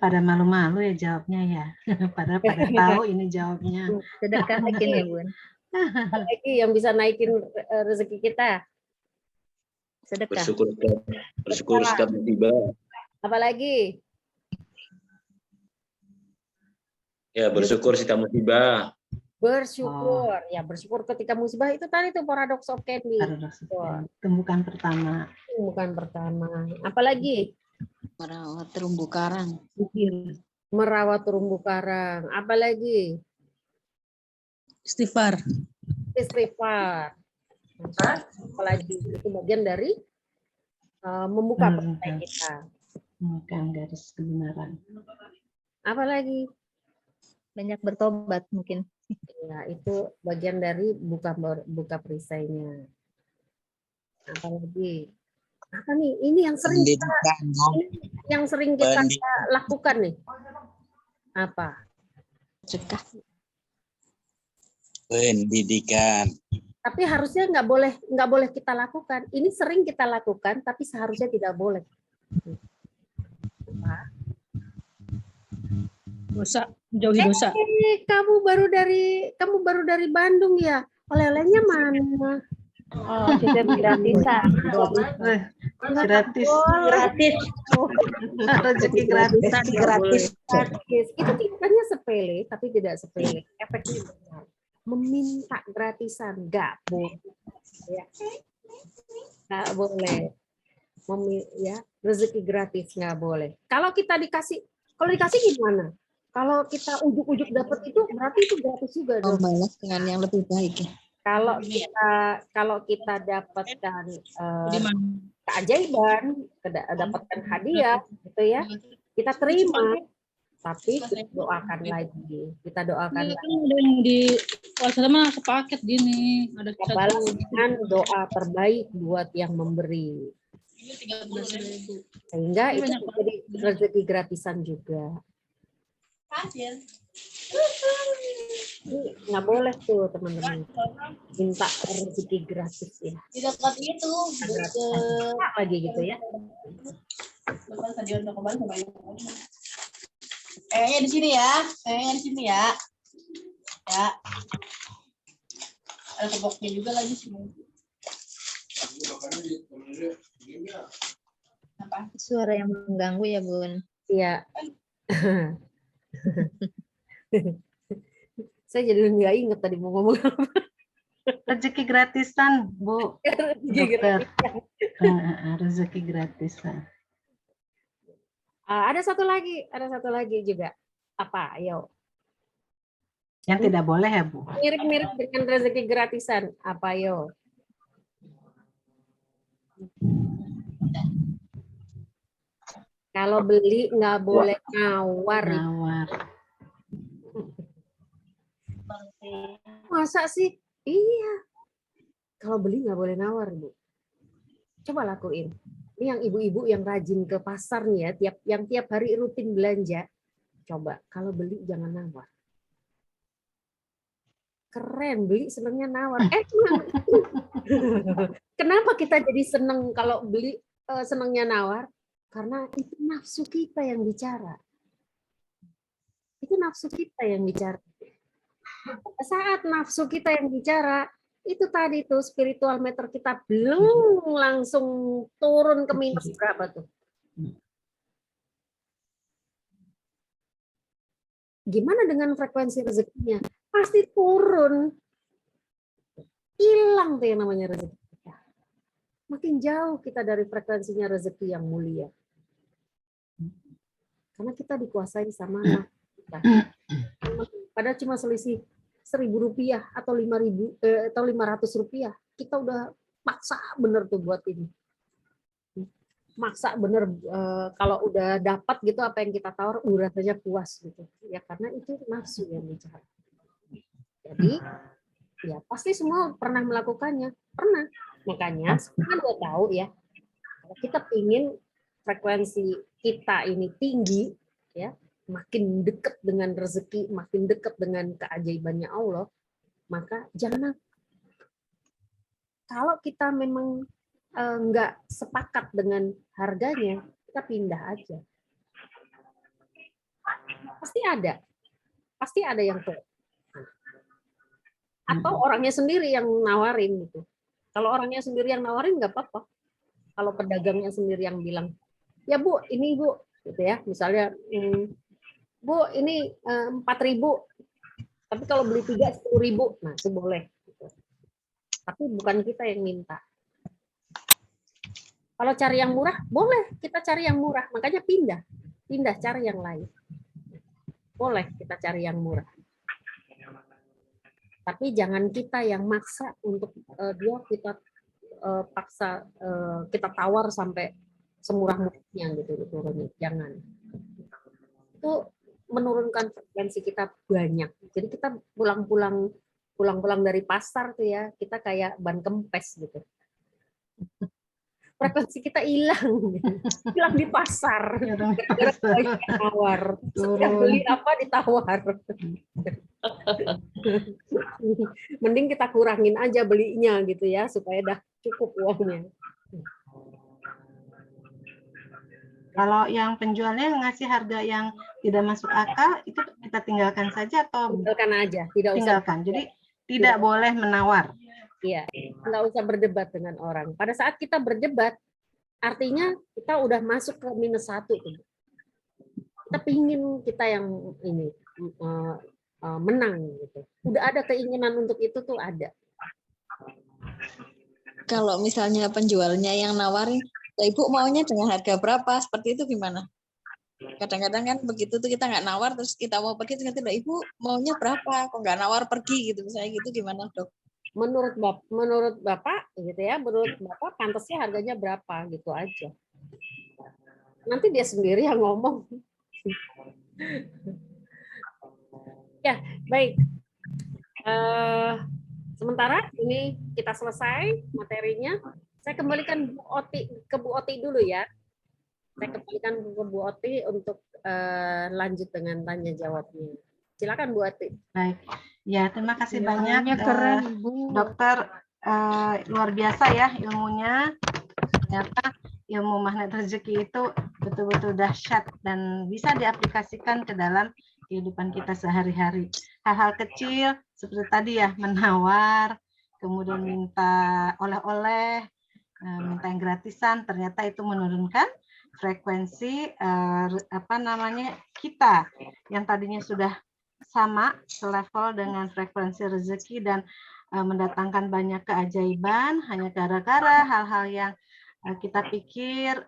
Pada malu-malu ya jawabnya ya. Padahal pada tahu ini jawabnya. Sedekah mungkin ya, Bun. Apalagi yang bisa naikin rezeki kita? Sedekah. Bersyukur setiap musibah. Apalagi? Ya, bersyukur setiap musibah. Bersyukur. Ya, bersyukur ketika musibah itu tadi tuh paradox of Candy. Paradox of Candy. Tumbukan pertama. Bukan pertama. Apalagi? Merawat terumbu karang. Merawat terumbu karang. Apalagi? Istighfar. Istighfar. Apalagi itu bagian dari membuka perisai kita. Bukan garis kebenaran. Apalagi? Banyak bertobat mungkin. Ya, itu bagian dari buka perisainya. Apalagi? Apa nih? Ini yang sering kita lakukan nih. Apa? Sedekah. Pendidikan. Tapi harusnya nggak boleh kita lakukan. Ini sering kita lakukan, tapi seharusnya tidak boleh. Dosa, jauhi dosa. Kamu baru dari Bandung ya? Oleh-olehnya mana? Oh, titip gratisan. Gratis. Gratis. Rezeki gratis. Gratis. Itu titipannya sepele, tapi tidak sepele. Efeknya besar. Meminta gratisan nggak boleh. Ya. Nggak boleh. Ya, rezeki gratis nggak boleh. Kalau dikasih gimana? Kalau kita ujuk-ujuk dapat itu berarti itu gratis juga dong. Membalas dengan yang lebih baik ya. Kalau kita dapatkan keajaiban, dapatkan hadiah, gitu ya, kita terima, tapi kita doakan lagi, Ada yang di puasa sama sepaket gini, ada balas dengan doa terbaik buat yang memberi, sehingga itu menjadi rezeki gratisan juga. Nggak boleh tuh teman-teman minta rezeki gratis ya. Di dekat itu Lagi gitu ya. Kayaknya di sini ya. Ya. Ada keboknya juga lagi sih. Apa? Suara yang mengganggu ya, Bun. Iya. Saya jadi nggak inget tadi mau ngomong apa. Rezeki gratisan, Bu. Dokter. Rezeki gratisan. Ada satu lagi juga. Apa? Ayo. Yang tidak boleh ya, Bu? Mirip-mirip dengan rezeki gratisan. Apa, yo? Kalau beli nggak boleh nawar. Masa sih? Iya. Kalau beli nggak boleh nawar, Bu. Coba lakuin. Ini yang ibu-ibu yang rajin ke pasar nih ya, tiap hari rutin belanja. Coba, kalau beli jangan nawar. Keren, beli senengnya nawar. Kenapa kita jadi seneng kalau beli senengnya nawar? Karena itu nafsu kita yang bicara. Itu nafsu kita yang bicara. Saat nafsu kita yang bicara, itu tadi tuh spiritual meter kita belum langsung turun ke minus berapa tuh? Gimana dengan frekuensi rezekinya? Pasti turun. Hilang tuh yang namanya rezeki kita. Makin jauh kita dari frekuensinya rezeki yang mulia. Karena kita dikuasai sama nafsu kita. Padahal cuma selisih Rp1.000 atau Rp5.000 atau Rp500, kita udah maksa bener tuh buat ini. Maksa bener kalau udah dapat gitu apa yang kita tawar rasanya puas gitu. Ya karena itu nafsu yang bicara. Jadi ya pasti semua pernah melakukannya, pernah. Makanya kan udah tahu ya. Kalau kita ingin frekuensi kita ini tinggi, ya makin dekat dengan rezeki, makin dekat dengan keajaibannya Allah, maka jangan. Kalau kita memang nggak sepakat dengan harganya, kita pindah aja. Pasti ada yang tuh. Atau orangnya sendiri yang nawarin gitu. Kalau orangnya sendiri yang nawarin nggak apa-apa. Kalau pedagangnya sendiri yang bilang, ya Bu, ini Bu, gitu ya. Misalnya, Bu, ini 4.000. Tapi kalau beli 3 10.000, nah itu boleh. Gitu. Tapi bukan kita yang minta. Kalau cari yang murah, boleh kita cari yang murah. Makanya pindah cari yang lain. Boleh kita cari yang murah. Tapi jangan kita yang maksa untuk dia kita paksa kita tawar sampai semurah-murahnya gitu turunin. Jangan. Itu menurunkan frekuensi kita banyak. Jadi kita pulang dari pasar tuh ya, kita kayak ban kempes gitu. Frekuensi kita hilang di pasar. Gara-gara tawar. Setiap beli apa ditawar. Mending kita kurangin aja belinya gitu ya, supaya dah cukup uangnya. Kalau yang penjualnya ngasih harga yang tidak masuk akal, itu kita tinggalkan saja atau Tinggalkan aja, tidak usah. tinggalkan. Jadi tidak boleh menawar. Iya, nggak usah berdebat dengan orang. Pada saat kita berdebat, artinya kita udah masuk ke -1 tuh. Kita pingin kita yang ini menang gitu. Udah ada keinginan untuk itu tuh ada. Kalau misalnya penjualnya yang nawarin, "Ya, Ibu maunya dengan harga berapa?" Seperti itu gimana? Kadang-kadang kan begitu tuh kita nggak nawar, terus kita mau pergi, terus kita, "Ibu maunya berapa? Kok nggak nawar pergi?" gitu misalnya gitu, gimana Dok? Menurut Bapak gitu ya, menurut Bapak pantasnya harganya berapa gitu aja. Nanti dia sendiri yang ngomong. Ya, baik. Sementara ini kita selesai materinya. Saya kembalikan ke Bu Oti dulu ya. Saya kembalikan ke Bu Oti untuk lanjut dengan tanya jawabnya. Silakan Bu Oti. Baik. Ya, terima kasih banyak Keren, Bu. Dokter, luar biasa ya ilmunya. Ternyata ilmu magnet rezeki itu betul-betul dahsyat dan bisa diaplikasikan ke dalam kehidupan kita sehari-hari. Hal-hal kecil seperti tadi ya, menawar, kemudian minta oleh-oleh, minta yang gratisan, ternyata itu menurunkan frekuensi kita yang tadinya sudah sama selevel dengan frekuensi rezeki dan mendatangkan banyak keajaiban hanya gara-gara hal-hal yang kita pikir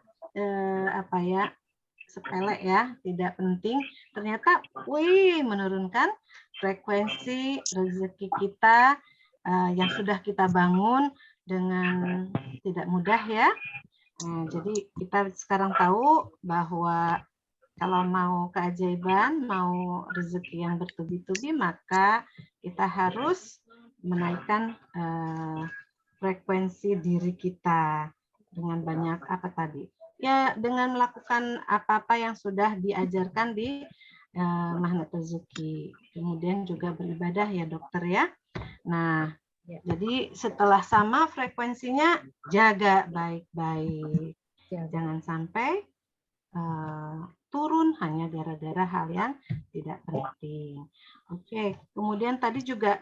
sepele ya, tidak penting, ternyata menurunkan frekuensi rezeki kita yang sudah kita bangun dengan tidak mudah ya. Jadi kita sekarang tahu bahwa kalau mau keajaiban, mau rezeki yang bertubi-tubi, maka kita harus menaikkan frekuensi diri kita dengan banyak apa tadi? Ya, dengan melakukan apa-apa yang sudah diajarkan di magnet rezeki. Kemudian juga beribadah ya dokter ya. Nah, jadi setelah sama frekuensinya, jaga baik-baik. Jangan sampai turun hanya gara-gara hal yang tidak penting. Oke, kemudian tadi juga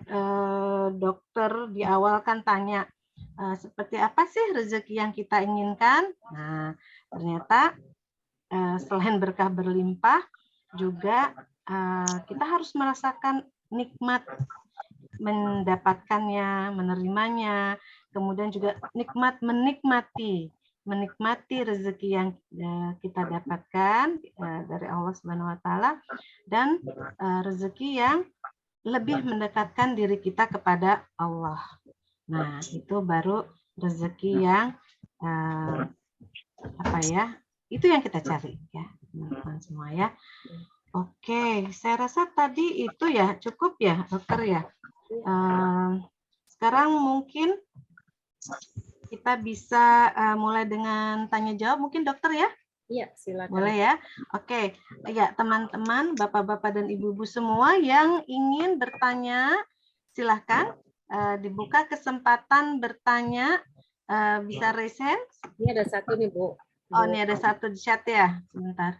dokter di awal kan tanya, seperti apa sih rezeki yang kita inginkan? Nah, ternyata selain berkah berlimpah, juga kita harus merasakan nikmat mendapatkannya, menerimanya, kemudian juga nikmat menikmati rezeki yang kita dapatkan dari Allah Subhanahu wa taala dan rezeki yang lebih mendekatkan diri kita kepada Allah. Nah, itu baru rezeki yang itu yang kita cari ya, teman-teman semua ya. Oke, saya rasa tadi itu ya cukup ya, dokter ya. Sekarang mungkin kita bisa mulai dengan tanya jawab, mungkin dokter ya. Iya, silakan. Boleh ya? Oke. Ya, teman-teman, Bapak-bapak dan Ibu-ibu semua yang ingin bertanya, silahkan dibuka kesempatan bertanya. Bisa raise hand. Ini ada satu nih, Bu. Oh, ini ada satu di chat ya. Sebentar.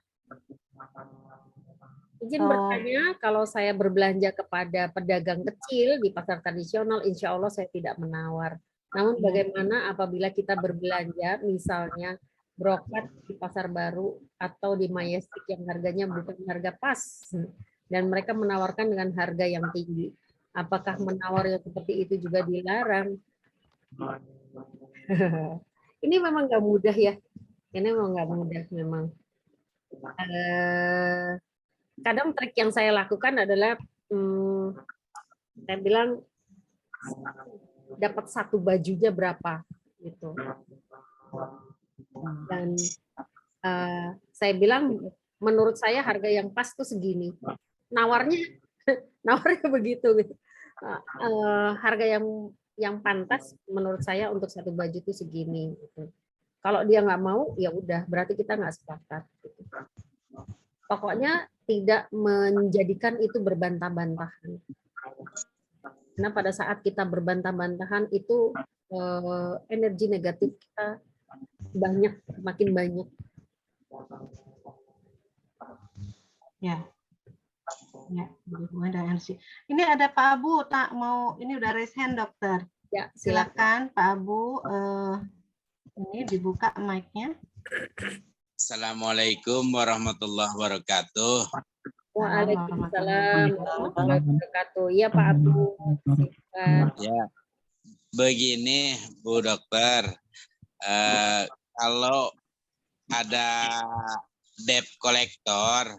Izin bertanya, kalau saya berbelanja kepada pedagang kecil di pasar tradisional, insya Allah saya tidak menawar. Namun bagaimana apabila kita berbelanja, misalnya brokat di Pasar Baru atau di Majestic yang harganya bukan harga pas, dan mereka menawarkan dengan harga yang tinggi. Apakah menawar yang seperti itu juga dilarang? Ini memang nggak mudah ya. Ini memang nggak mudah memang. Kadang trik yang saya lakukan adalah saya bilang dapat satu bajunya berapa gitu, dan saya bilang menurut saya harga yang pas tuh segini, nawarnya begitu gitu. Harga yang pantas menurut saya untuk satu baju itu segini gitu. Kalau dia nggak mau ya udah, berarti kita nggak sepakat gitu. Pokoknya tidak menjadikan itu berbantah-bantahan. Karena pada saat kita berbantah-bantahan itu energi negatif kita banyak, makin banyak. Ya. Ya, berhubungan dengan energi. Ini ada Pak Abu, tak mau, ini udah raise hand, dokter. Ya, silakan Pak Abu, ini dibuka mic-nya. Assalamualaikum warahmatullahi wabarakatuh. Waalaikumsalam warahmatullahi wabarakatuh. Iya Pak Abu. Ya, begini Bu Dokter, kalau ada debt collector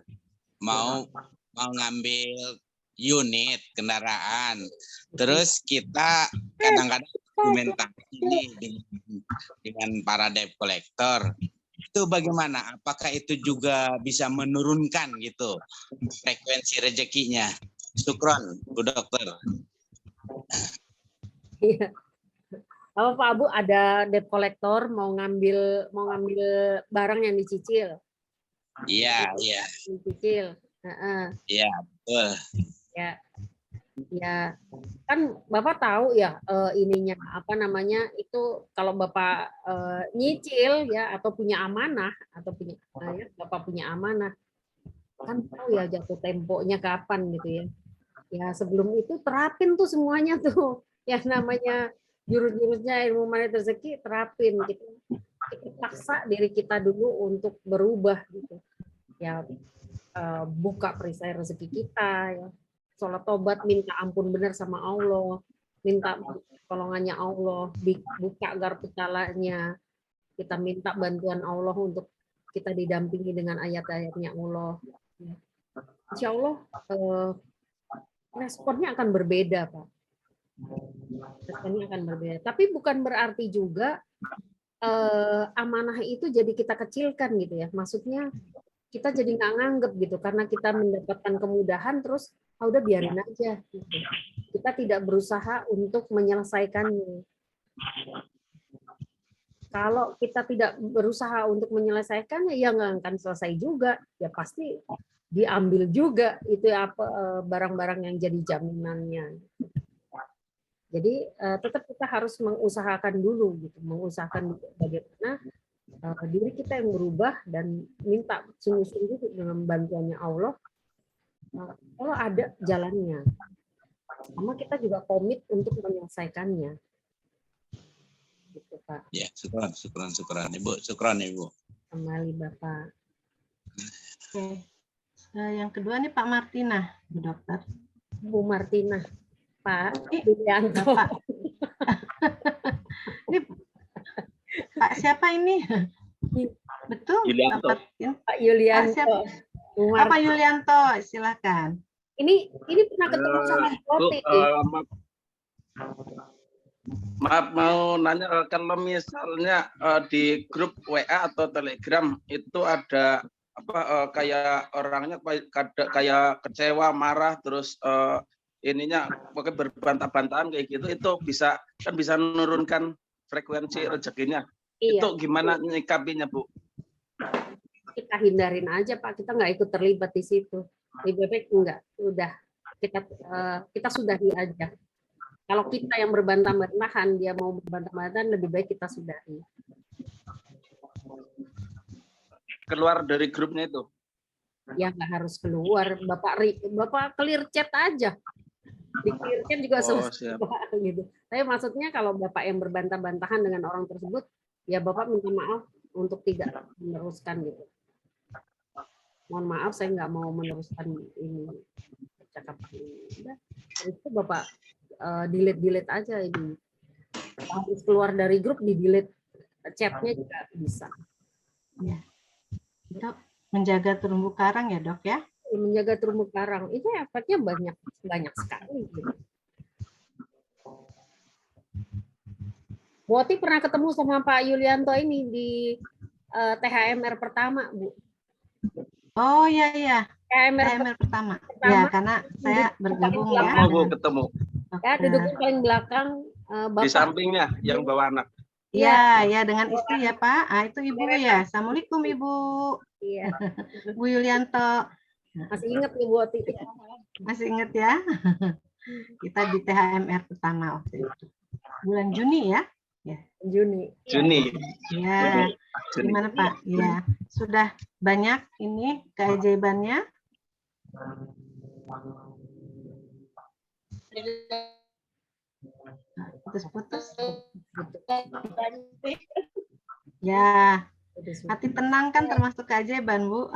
mau ngambil unit kendaraan, terus kita kadang-kadang argumentasi dengan para debt collector. Itu bagaimana? Apakah itu juga bisa menurunkan gitu frekuensi rezekinya? Syukron, Bu Dokter. Iya. Kalau Pak Abu ada debt collector mau ngambil barang yang dicicil. Iya. Dicicil. Iya, betul. Ya, kan Bapak tahu ya ininya apa namanya itu kalau Bapak nyicil ya atau punya amanah Bapak punya amanah kan tahu ya jatuh temponya kapan gitu ya. Ya sebelum itu terapin tuh semuanya tuh ya namanya jurus-jurusnya ilmu money rezeki terapin gitu. Kita paksa diri kita dulu untuk berubah gitu. Ya buka perisai rezeki kita ya. Sholat tobat, minta ampun benar sama Allah, minta pertolongannya Allah, buka gar pecalanya, kita minta bantuan Allah untuk kita didampingi dengan ayat-ayatnya Allah. Insya Allah responnya akan berbeda, Pak. Responnya akan berbeda. Tapi bukan berarti juga amanah itu jadi kita kecilkan gitu ya. Maksudnya kita jadi nggak nganggep gitu karena kita mendapatkan kemudahan terus udah biarin aja gitu. Kita tidak berusaha untuk menyelesaikannya. Kalau kita tidak berusaha untuk menyelesaikannya ya nggak akan selesai juga, ya pasti diambil juga itu apa barang-barang yang jadi jaminannya. Jadi tetap kita harus mengusahakan dulu gitu, mengusahakan bagaimana diri kita yang berubah dan minta sungguh-sungguh dengan bantuannya Allah. Kalau ada jalannya, sama kita juga komit untuk menyelesaikannya. Gitu, Pak. Ya, syukran Ibu, syukran Ibu. Kembali Bapak. Oke. Yang kedua nih Pak Martina, Bu Dokter. Bu Martina, Pak Yulianto. Ini Pak siapa ini? Betul? Yulianto. Pak Yulianto. Pak Yulianto, silakan. Ini pernah ketemu sama Roti. Maaf mau nanya kalau misalnya di grup WA atau Telegram itu ada apa kayak orangnya kayak kecewa, marah terus ininya pakai berbantah-bantahan kayak gitu itu bisa menurunkan frekuensi rezekinya. Iya. Itu gimana nyikapinya, Bu? kita hindarin aja Pak, kita nggak ikut terlibat di situ. Lebih baik enggak, udah kita sudahi aja. Kalau kita yang berbantah-bantahan, dia mau berbantah-bantahan, lebih baik kita sudahi. Keluar dari grupnya itu. Ya nggak harus keluar, Bapak clear chat aja. Di clear chat juga selesai Pak, gitu. Tapi maksudnya kalau Bapak yang berbantah-bantahan dengan orang tersebut, ya Bapak minta maaf untuk tidak meneruskan gitu. Mohon maaf, saya nggak mau meneruskan ini percakapan ini. Udah, itu Bapak delete aja ini. Harus keluar dari grup, di delete chatnya juga bisa. Ya. Itu menjaga terumbu karang ya Dok ya? Menjaga terumbu karang itu efeknya banyak sekali. Gitu. Bu Oti pernah ketemu sama Pak Yulianto ini di THMR pertama, Bu. Oh iya. THMR pertama. Ya, karena saya bergabung ya. Oh, Bu, ketemu. Ya, duduk paling belakang. Di sampingnya yang bawa anak. Iya, dengan istri ya Pak. Ah, itu Ibu ya. Assalamualaikum Ibu. Iya. Bu Yulianto. Masih ingat nih Bu Oti. Masih ingat ya? Kita di THMR pertama waktu itu. Bulan Juni ya? Ya. Juni. Ya. Gimana Pak? Ya. Sudah banyak ini keajaibannya? Putus-putus. Ya. Hati tenang kan termasuk keajaiban, Bu.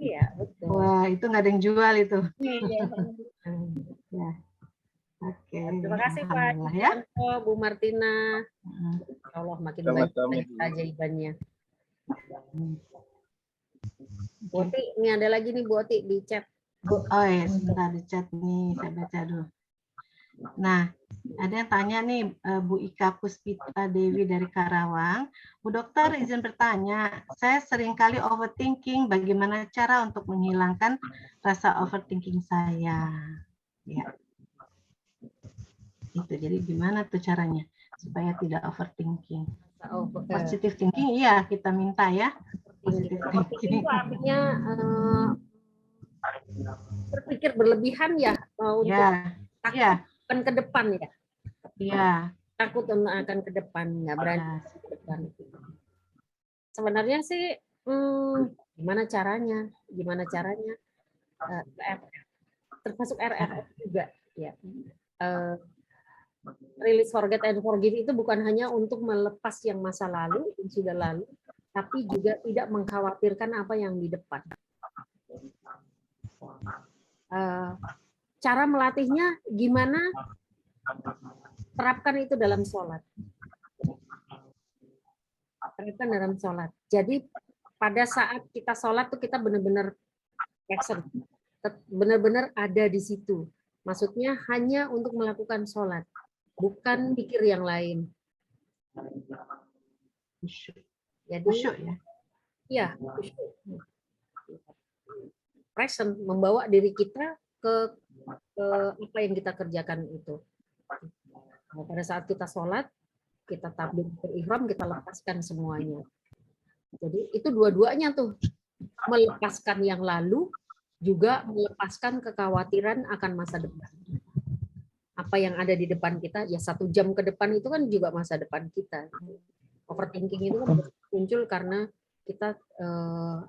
Iya, betul. Wah, itu nggak ada yang jual itu. Ya. Oke. Terima kasih Pak ya. Bu Martina. Allah makin banyak keajaibannya. Bu Oti, ini ada lagi nih Bu Oti di chat. Oh ya, sebentar di chat nih, saya baca dulu. Nah, ada yang tanya nih, Bu Ika Puspita Dewi dari Karawang. Bu Dokter, izin bertanya, saya seringkali overthinking, bagaimana cara untuk menghilangkan rasa overthinking saya? Ya. Itu, jadi gimana tuh caranya supaya tidak overthinking? Positive thinking, iya kita minta ya. Positive thinking. Itu artinya berpikir berlebihan ya untuk takut ke depan ya. Iya. Takut akan ke depan, nggak berani ke depan. Sebenarnya sih gimana caranya? Termasuk RRF juga ya. Release, forget and forgive itu bukan hanya untuk melepas yang masa lalu, yang sudah lalu, tapi juga tidak mengkhawatirkan apa yang di depan. Cara melatihnya gimana? Terapkan itu dalam sholat. Terapkan dalam sholat. Jadi pada saat kita sholat tuh kita benar-benar present, benar-benar ada di situ. Maksudnya hanya untuk melakukan sholat, bukan pikir yang lain. Jadi, khusyuk ya? Iya, khusyuk. Present, membawa diri kita ke apa yang kita kerjakan itu. Nah, pada saat kita sholat, kita takbir berihram, kita lepaskan semuanya. Jadi itu dua-duanya tuh, melepaskan yang lalu, juga melepaskan kekhawatiran akan masa depan. Apa yang ada di depan kita, ya 1 jam ke depan itu kan juga masa depan kita. Overthinking itu kan muncul karena kita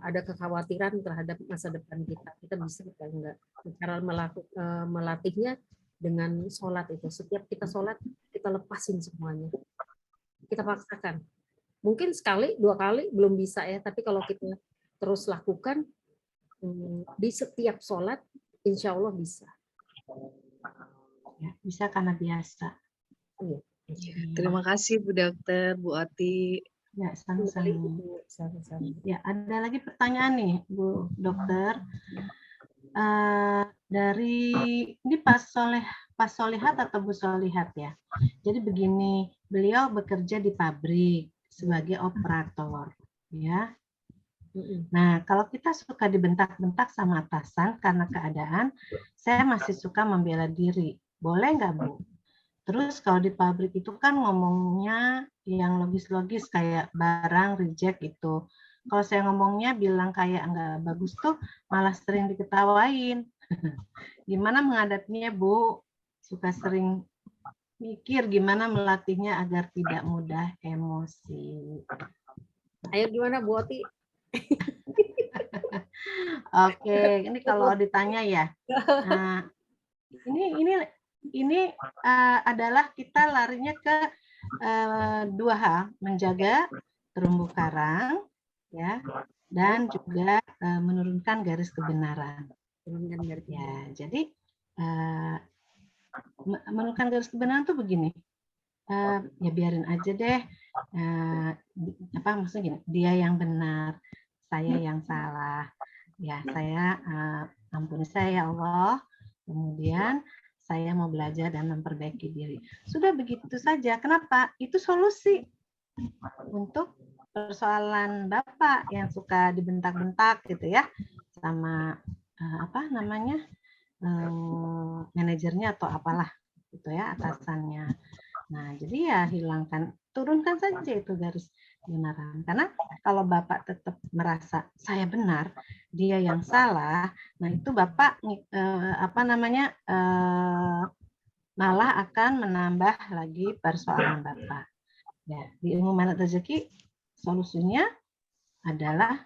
ada kekhawatiran terhadap masa depan kita. Kita bisa atau enggak? Cara melatihnya dengan sholat itu. Setiap kita sholat, kita lepasin semuanya. Kita paksakan. Mungkin sekali, 2 kali belum bisa ya, tapi kalau kita terus lakukan di setiap sholat, insya Allah bisa. Ya, bisa karena biasa. Iya. Terima kasih Bu Dokter, Bu Oti. Ya, sama-sama. Ya, ada lagi pertanyaan nih, Bu Dokter. Dari ini Pak Solihat atau Bu Solihat ya. Jadi begini, beliau bekerja di pabrik sebagai operator, ya. Nah, kalau kita suka dibentak-bentak sama atasan karena keadaan, saya masih suka membela diri. Boleh nggak, Bu? Terus kalau di pabrik itu kan ngomongnya yang logis-logis kayak barang reject itu. kalau saya ngomongnya bilang kayak nggak bagus tuh malah sering diketawain. Gimana menghadapinya, Bu? Suka sering mikir gimana melatihnya agar tidak mudah emosi. Ayo gimana Bu Oti? Oke, ini kalau ditanya ya. Nah, ini adalah kita larinya ke dua hal, menjaga terumbu karang, ya, dan juga menurunkan garis kebenaran. Ya, jadi menurunkan garis kebenaran tuh begini. Ya biarin aja deh. Apa maksudnya gini? Dia yang benar, saya yang salah. Ya, saya ampuni saya ya Allah. Kemudian saya mau belajar dan memperbaiki diri. Sudah begitu saja. Kenapa? Itu solusi untuk persoalan Bapak yang suka dibentak-bentak gitu ya sama apa namanya manajernya atau apalah gitu ya atasannya. Nah, jadi ya hilangkan, turunkan saja itu garis kebenaran. Karena kalau Bapak tetap merasa saya benar, dia yang salah, nah itu Bapak apa namanya malah akan menambah lagi persoalan Bapak. Ya, di ilmu manat rezeki solusinya adalah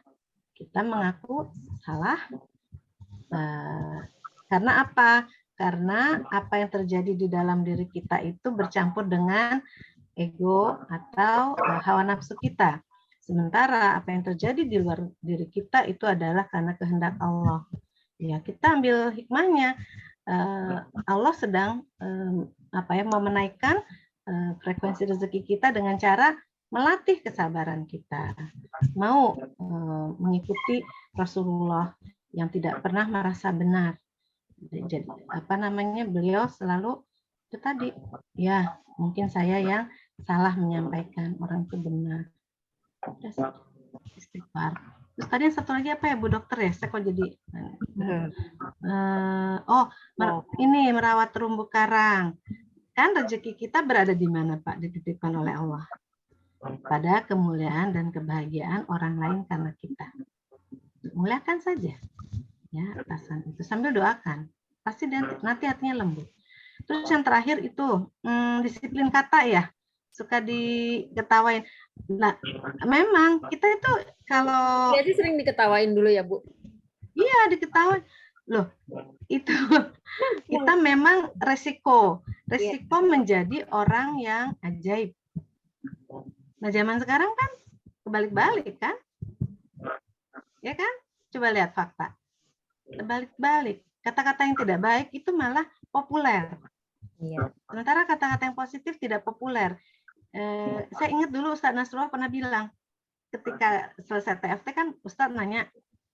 kita mengaku salah. Karena apa? Karena apa yang terjadi di dalam diri kita itu bercampur dengan ego atau hawa nafsu kita. Sementara apa yang terjadi di luar diri kita itu adalah karena kehendak Allah. Ya, kita ambil hikmahnya. Allah sedang apa ya, mau menaikkan frekuensi rezeki kita dengan cara melatih kesabaran kita. Mau mengikuti Rasulullah yang tidak pernah merasa benar. Jadi apa namanya, beliau selalu itu tadi, ya mungkin saya yang salah menyampaikan, orang itu benar. Istighfar. Terus tadi yang satu lagi apa ya Bu Dokter ya? Saya kok jadi ini merawat terumbu karang. Kan rezeki kita berada di mana Pak? Dititipkan oleh Allah. Pada kemuliaan dan kebahagiaan orang lain karena kita. Muliakan saja. Ya, atasan itu sambil doakan. Pasti nanti hatinya lembut. Terus yang terakhir itu disiplin kata ya. Suka diketawain. Nah, memang kita itu kalau Jadi sering diketawain dulu ya, Bu? Iya, diketawain. Loh, itu kita memang resiko menjadi orang yang ajaib. Nah, zaman sekarang kan kebalik-balik kan? Ya kan? Coba lihat fakta. Kebalik-balik. Kata-kata yang tidak baik itu malah populer. Iya. Sementara kata-kata yang positif tidak populer. Saya ingat dulu Ustadz Nasrullah pernah bilang, ketika selesai TFT kan Ustadz nanya,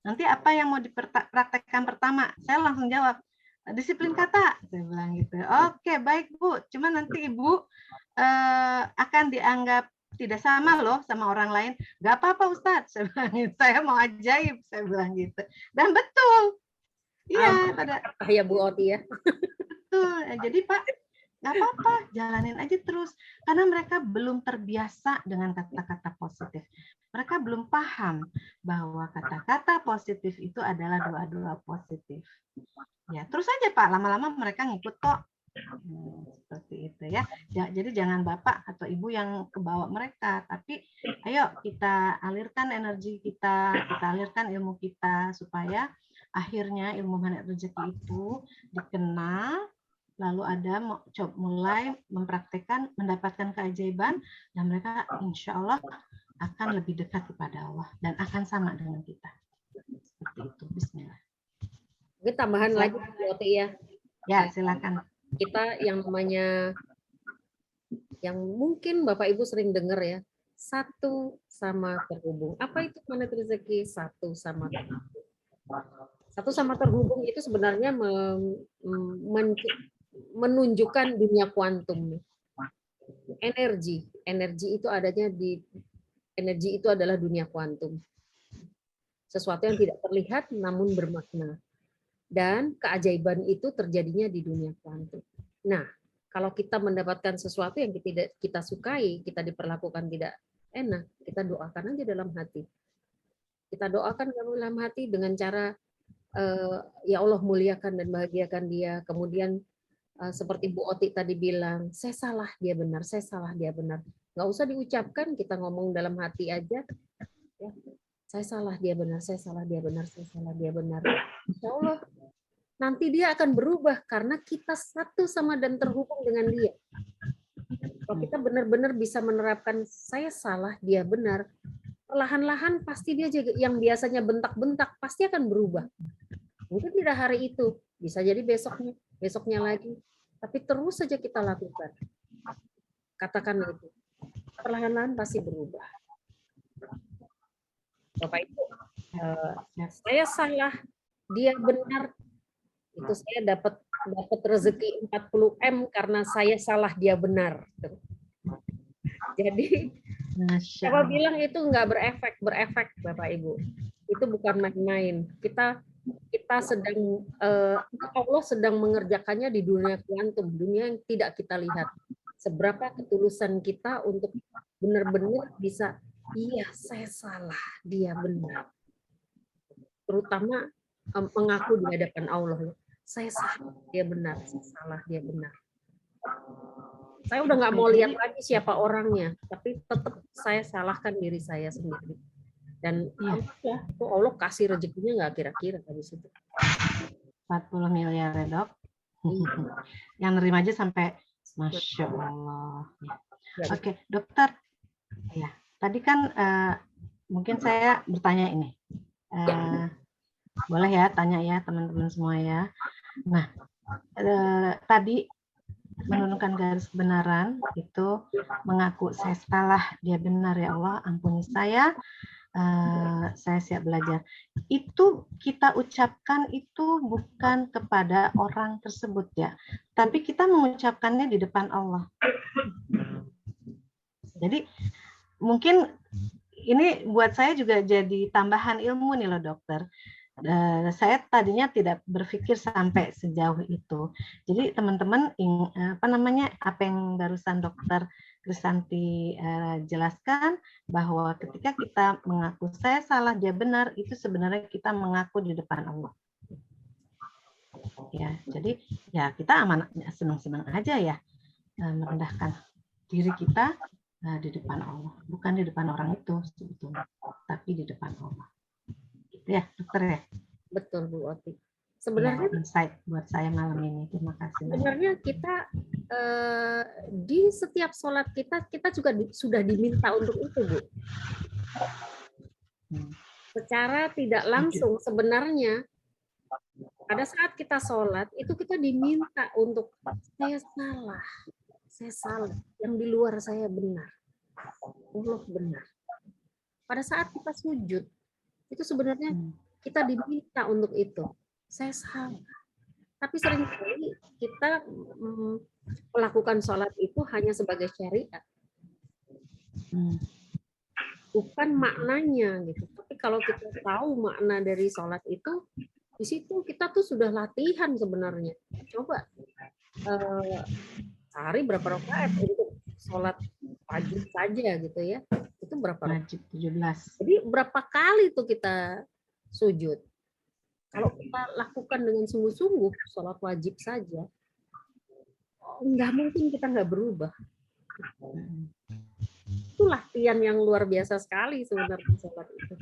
nanti apa yang mau dipraktekkan pertama? Saya langsung jawab, disiplin kata. Saya bilang gitu. Oke, baik Bu. Cuma nanti Ibu akan dianggap tidak sama loh sama orang lain. Gak apa-apa Ustadz. Saya bilang gitu. Saya mau ajaib. Saya bilang gitu. Dan betul. Iya. Ya Bu Oti ya. Betul. Jadi Pak, nggak apa-apa, jalanin aja terus. Karena mereka belum terbiasa dengan kata-kata positif. Mereka belum paham bahwa kata-kata positif itu adalah doa-doa positif. Ya, terus aja Pak, lama-lama mereka ngikut kok. Seperti itu ya. Jadi jangan Bapak atau Ibu yang kebawa mereka, tapi ayo kita alirkan energi kita alirkan ilmu kita supaya akhirnya ilmu manat rezeki itu dikenal, lalu ada mulai mempraktekkan, mendapatkan keajaiban, dan mereka insya Allah akan lebih dekat kepada Allah dan akan sama dengan kita. Seperti itu. Bismillah. Mungkin tambahan lagi Bu Oti ya. Ya, silakan. Kita yang namanya, yang mungkin Bapak Ibu sering dengar ya, satu sama terhubung. Apa itu manat rezeki? Satu sama terhubung. Satu sama terhubung itu sebenarnya menunjukkan dunia kuantum. Energi itu adanya di energi itu adalah dunia kuantum. Sesuatu yang tidak terlihat namun bermakna. Dan keajaiban itu terjadinya di dunia kuantum. Nah, kalau kita mendapatkan sesuatu yang tidak kita sukai, kita diperlakukan tidak enak, kita doakan aja dalam hati. Kita doakan kamu dalam hati dengan cara ya Allah muliakan dan bahagiakan dia. Kemudian seperti Bu Oti tadi bilang, saya salah dia benar, saya salah dia benar. Nggak usah diucapkan, kita ngomong dalam hati aja. Ya, saya salah dia benar, saya salah dia benar, saya salah dia benar. Insya Allah nanti dia akan berubah karena kita satu sama dan terhubung dengan dia. Kalau kita benar-benar bisa menerapkan saya salah dia benar, perlahan-lahan pasti dia juga yang biasanya bentak-bentak pasti akan berubah. Mungkin tidak hari itu, bisa jadi besoknya, besoknya lagi, tapi terus saja kita lakukan. Katakan itu, perlahan-lahan pasti berubah. Bapak Ibu, saya salah, dia benar. Itu saya dapat rezeki 40 M karena saya salah, dia benar. Jadi siapa bilang itu nggak berefek Bapak Ibu. Itu bukan main-main. Kita sedang Allah sedang mengerjakannya di dunia kuantum, dunia yang tidak kita lihat. Seberapa ketulusan kita untuk benar-benar bisa, iya saya salah, dia benar. Terutama mengaku di hadapan Allah. Saya salah, dia benar. Saya salah, dia benar. Saya udah nggak mau lihat lagi siapa orangnya, tapi tetap saya salahkan diri saya sendiri. Dan ya, Allah kasih rezekinya nggak kira-kira dari situ. 40 miliar ya dok. Yang nerima aja sampai Masya Allah. Ya. Oke, dokter. Ya, tadi kan mungkin saya bertanya ini. Boleh ya tanya ya teman-teman semua ya. Nah, tadi menurunkan garis kebenaran itu mengaku saya salah, dia benar ya Allah, ampuni saya siap belajar. Itu kita ucapkan itu bukan kepada orang tersebut ya, tapi kita mengucapkannya di depan Allah. Jadi mungkin ini buat saya juga jadi tambahan ilmu nih loh dokter. Saya tadinya tidak berpikir sampai sejauh itu. Jadi teman-teman apa yang barusan dokter Krisanti jelaskan bahwa ketika kita mengaku saya salah dia benar, itu sebenarnya kita mengaku di depan Allah. Ya, jadi ya kita senang-senang aja ya merendahkan diri kita di depan Allah, bukan di depan orang itu sebetulnya, tapi di depan Allah. Ya, dokter ya. Betul Bu Oti. Sebenarnya ya, insight buat saya malam ini. Terima kasih. Sebenarnya kita di setiap sholat kita juga sudah diminta untuk itu, Bu. Secara tidak langsung sebenarnya pada saat kita sholat itu kita diminta untuk saya salah, yang di luar saya benar, Allah benar. Pada saat kita sujud itu sebenarnya kita diminta untuk itu. Saya salah. Tapi seringkali kita melakukan sholat itu hanya sebagai syariat. Bukan maknanya gitu. Tapi kalau kita tahu makna dari sholat itu, di situ kita tuh sudah latihan sebenarnya. Coba sehari berapa rakaat untuk sholat wajib saja gitu ya. Itu berapa wajib 17. Jadi berapa kali tuh kita sujud? Kalau kita lakukan dengan sungguh-sungguh sholat wajib saja, nggak mungkin kita nggak berubah. Itu latihan yang luar biasa sekali sebenarnya sholat itu.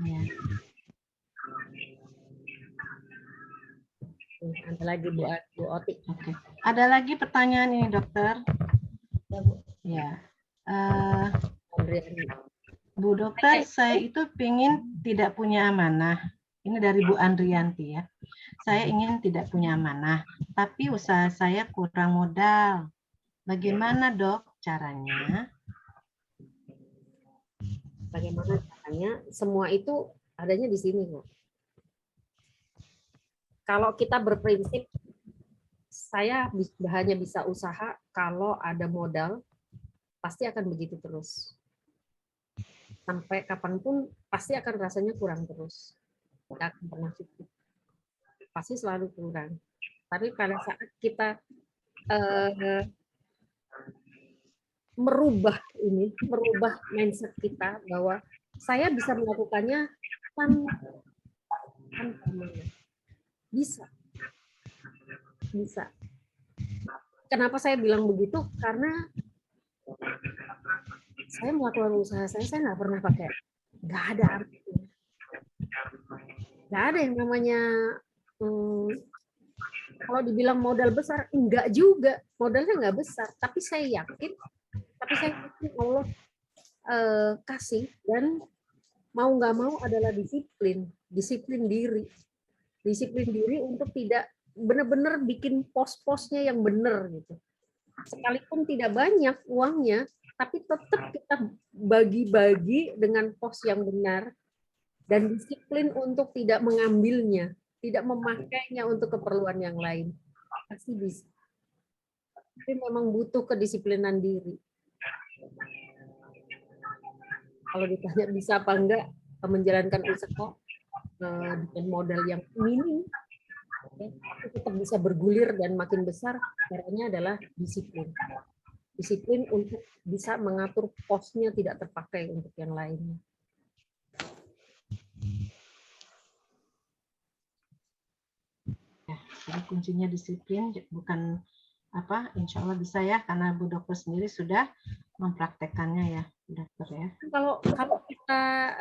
Ya. Ada lagi Bu Oti. Oke. Ada lagi pertanyaan ini dokter? Ya. Bu dokter, saya itu ingin tidak punya amanah. Ini dari Bu Andrianti ya. Saya ingin tidak punya amanah, tapi usaha saya kurang modal. Bagaimana dok caranya? Bagaimana caranya? Semua itu adanya di sini kok. Kalau kita berprinsip, saya hanya bisa usaha kalau ada modal, pasti akan begitu terus. Sampai kapanpun pasti akan rasanya kurang terus. Tidak akan pernah cukup. Pasti selalu kurang. Tapi pada saat kita merubah ini, merubah mindset kita bahwa saya bisa melakukannya tanpa mana. Bisa. Kenapa saya bilang begitu? Karena saya melakukan usaha saya nggak pernah pakai, nggak ada artinya. Nggak ada yang namanya, kalau dibilang modal besar, enggak juga. Modalnya nggak besar, tapi saya yakin Allah kasih, dan mau nggak mau adalah disiplin diri untuk tidak benar-benar bikin pos-posnya yang benar gitu. Sekalipun tidak banyak uangnya, tapi tetap kita bagi-bagi dengan pos yang benar dan disiplin untuk tidak mengambilnya, tidak memakainya untuk keperluan yang lain. Pasti bisa. Tapi memang butuh kedisiplinan diri. Kalau ditanya bisa apa enggak menjalankan usaha dengan modal yang minim, tetap bisa bergulir dan makin besar. Caranya adalah disiplin. Disiplin untuk bisa mengatur posnya tidak terpakai untuk yang lainnya. Ya, jadi kuncinya disiplin, bukan insya Allah bisa ya, karena Bu Dokter sendiri sudah mempraktekannya ya, Bu Dokter ya.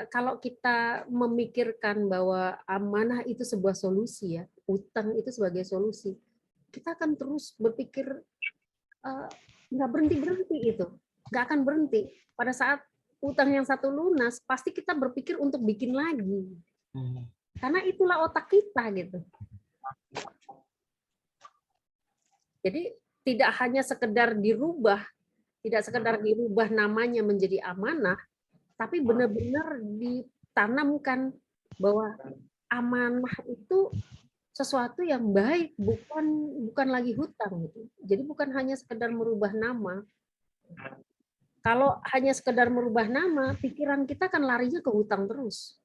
Kalau kita memikirkan bahwa amanah itu sebuah solusi ya, utang itu sebagai solusi, kita akan terus berpikir, nggak berhenti itu, nggak akan berhenti. Pada saat utang yang satu lunas, pasti kita berpikir untuk bikin lagi, karena itulah otak kita gitu. Jadi tidak hanya sekedar dirubah namanya menjadi amanah, tapi benar-benar ditanamkan bahwa amanah itu sesuatu yang baik, bukan lagi hutang. Jadi bukan hanya sekedar merubah nama. Kalau hanya sekedar merubah nama, pikiran kita akan larinya ke hutang terus.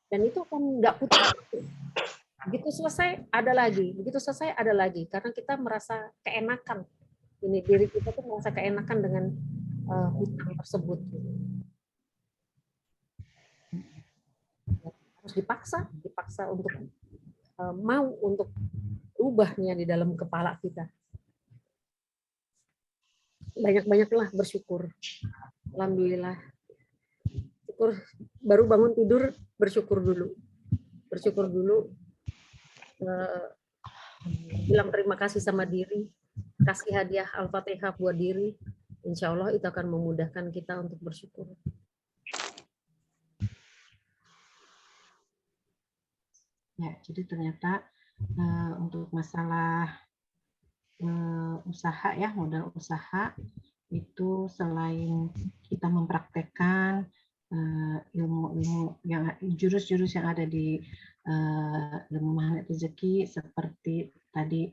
Dan itu akan nggak putus. Begitu selesai ada lagi, karena kita merasa keenakan. Diri kita tuh merasa keenakan dengan hutang tersebut. Harus dipaksa untuk mau untuk ubahnya di dalam kepala kita. Banyak-banyaklah bersyukur. Alhamdulillah. Baru bangun tidur bersyukur dulu. Bilang terima kasih sama diri, kasih hadiah Al-Fatihah buat diri, insya Allah itu akan memudahkan kita untuk bersyukur. Ya, jadi ternyata untuk masalah usaha ya, modal usaha itu selain kita mempraktekkan ilmu-ilmu yang jurus-jurus yang ada di ilmu magnet rezeki, seperti tadi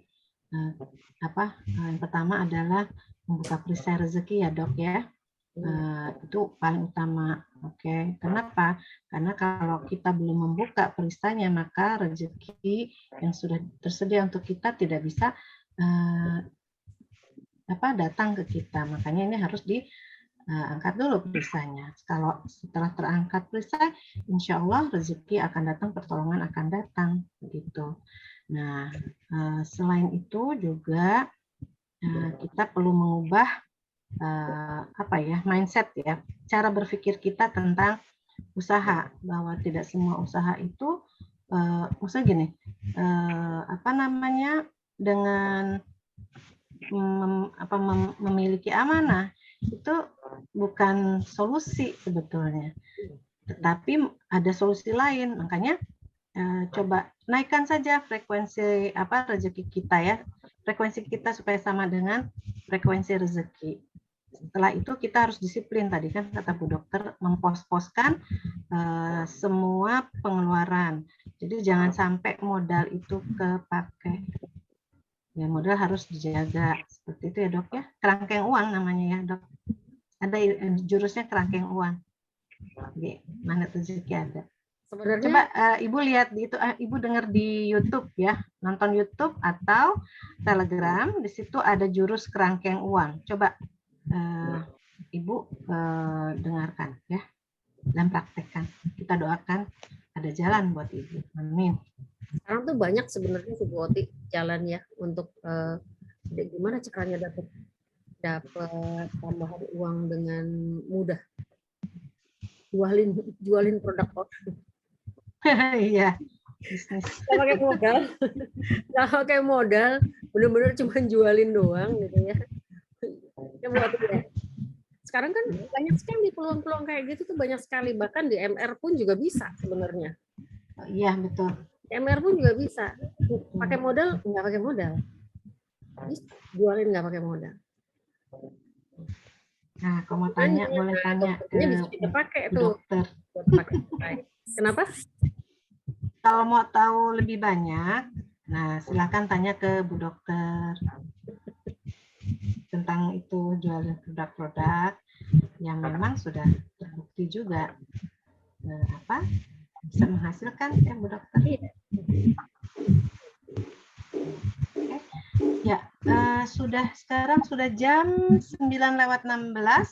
yang pertama adalah membuka perisai rezeki ya Dok ya. Itu paling utama. Oke. Kenapa? Karena kalau kita belum membuka perisainya, maka rezeki yang sudah tersedia untuk kita tidak bisa datang ke kita. Makanya ini harus diangkat dulu perisainya. Kalau setelah terangkat perisai, insya Allah rezeki akan datang, pertolongan akan datang, begitu. Nah, selain itu juga kita perlu mengubah mindset ya, cara berpikir kita tentang usaha, bahwa tidak semua usaha itu maksudnya gini, dengan memiliki amanah itu bukan solusi sebetulnya, tetapi ada solusi lain. Makanya coba naikkan saja frekuensi rezeki kita ya, frekuensi kita supaya sama dengan frekuensi rezeki. Setelah itu kita harus disiplin, tadi kan kata Bu Dokter, mempos-poskan semua pengeluaran. Jadi jangan sampai modal itu kepakai. Ya, modal harus dijaga, seperti itu ya Dok ya. Kerangkeng uang namanya ya Dok. Ada jurusnya kerangkeng uang. Oke, magnet rezeki ada. Sebenarnya coba Ibu lihat itu, Ibu dengar di YouTube ya, nonton YouTube atau Telegram, di situ ada jurus kerangkeng uang. Coba Ibu dengarkan ya dan praktekkan. Kita doakan ada jalan buat Ibu. Amin. Sekarang tuh banyak sebenarnya Bu Oti jalan ya untuk gimana caranya dapat tambahan uang dengan mudah. Jualin produk online. Iya. Bisnis. Nggak pakai modal, nggak pakai modal, bener-bener cuma jualin doang gitu ya. Ya Bu Oti ya. Sekarang kan banyak sekali peluang-peluang kayak gitu tuh banyak sekali, bahkan di MR pun juga bisa sebenarnya. Iya betul. Di MR pun juga bisa. Pakai modal nggak pakai modal, bisa jualin nggak pakai modal. Nah, kalau mau tanya boleh tanya ke bisa kita pakai tuh dokter. buat pakai. Kenapa? Kalau mau tahu lebih banyak, nah silakan tanya ke Bu Dokter tentang itu jualan produk-produk yang memang sudah terbukti juga bisa menghasilkan ya Bu Dokter. Ya, sekarang sudah jam 9:16.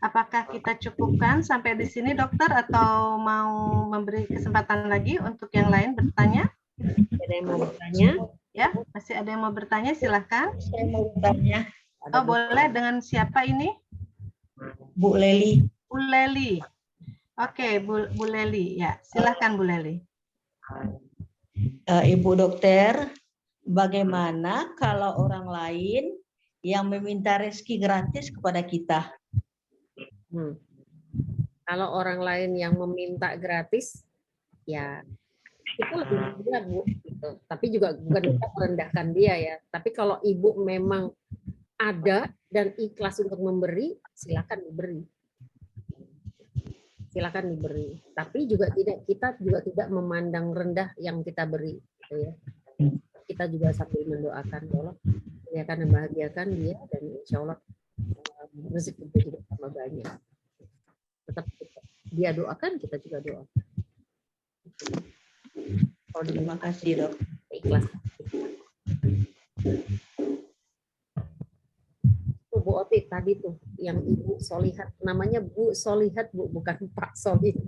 Apakah kita cukupkan sampai di sini, Dokter, atau mau memberi kesempatan lagi untuk yang lain bertanya? Ada yang mau bertanya? Ya, masih ada yang mau bertanya, silahkan. Saya mau bertanya. Oh, boleh. Dengan siapa ini? Bu Leli. Bu Leli. Oke, Bu Leli. Ya, silahkan Bu Leli. Ibu dokter, bagaimana kalau orang lain yang meminta rezeki gratis kepada kita? Kalau orang lain yang meminta gratis, ya itu lebih mudah Bu. Gitu. Tapi juga bukan kita merendahkan dia ya. Tapi kalau ibu memang ada dan ikhlas untuk memberi, silakan diberi. Silakan diberi. Tapi juga kita juga tidak memandang rendah yang kita beri. Gitu ya. Kita juga sambil mendoakan Allah dia akan membahagiakan dia dan insya Allah rezeki kita juga tambah banyak. Tetap dia doakan, kita juga doakan. Terima kasih dok. Ikhlas. Bu Oti tadi tuh yang Ibu Solihat, namanya Bu Solihat Bu, bukan Pak Solihat.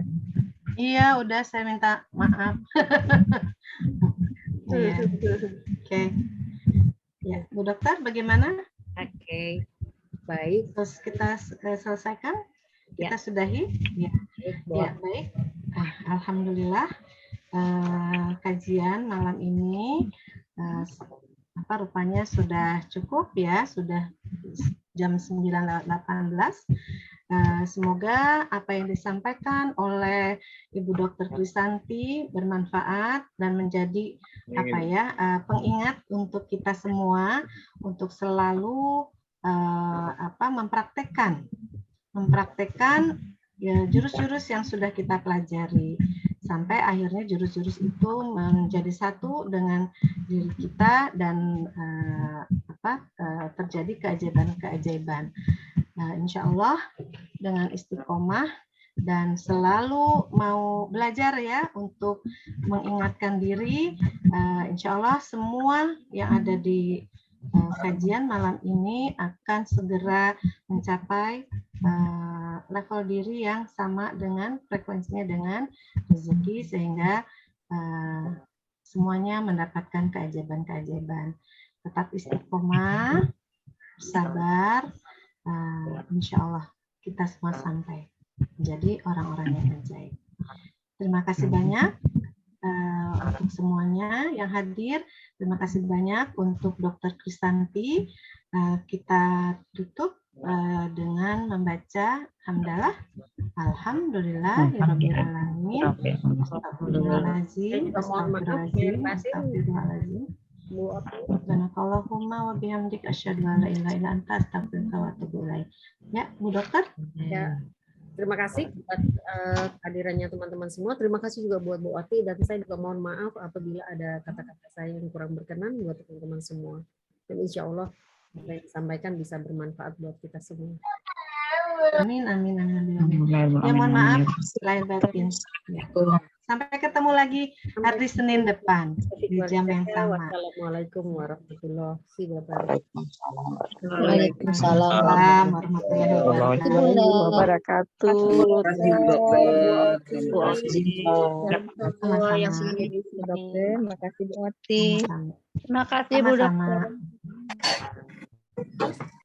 Iya, udah saya minta maaf. Iya. Oke. Ya, Bu Dokter, bagaimana? Oke, baik. Terus kita selesaikan? Kita sudahi? Ya, ya baik. Alhamdulillah. Kajian malam ini rupanya sudah cukup ya, sudah jam 9:18. Semoga apa yang disampaikan oleh Ibu Dr. Krisanti bermanfaat dan menjadi pengingat untuk kita semua untuk selalu mempraktekkan ya, jurus-jurus yang sudah kita pelajari sampai akhirnya jurus-jurus itu menjadi satu dengan diri kita dan terjadi keajaiban-keajaiban. Insya Allah dengan istiqomah dan selalu mau belajar ya untuk mengingatkan diri, insya Allah semua yang ada di kajian malam ini akan segera mencapai level diri yang sama dengan frekuensinya dengan rezeki sehingga semuanya mendapatkan keajaiban-keajaiban. Tetap istiqomah, sabar. Insya Allah kita semua sampai menjadi orang-orang yang ajaib. Terima kasih banyak untuk semuanya yang hadir. Terima kasih banyak untuk Dr. Krisanti. Kita tutup dengan membaca hamdalah. Alhamdulillah ya rabbil alamin. Astagfirullahaladzim. Astagfirullahaladzim. Subhanakallahumma wa bihamdika asyhadu an la ilaha illa anta astaghfiruka wa atubu ilaik. Ya, Bu Dokter. Ya. Terima kasih buat kehadirannya teman-teman semua. Terima kasih juga buat Bu Oti dan saya juga mohon maaf apabila ada kata-kata saya yang kurang berkenan buat teman-teman semua. Dan insya Allah apa yang disampaikan bisa bermanfaat buat kita semua. Amin, amin, amin. Ya, mohon maaf lahir batin. Ya. Sampai ketemu ketemu lagi hari Senin depan di jam yang sama. Wassalamualaikum warahmatullahi wabarakatuh. Waalaikumsalam warahmatullahi wabarakatuh. Sama-sama. yang sudah diskusi. Terima kasih Bu Oti. Sama-sama. Terima kasih Bu Dokter. Sama-sama.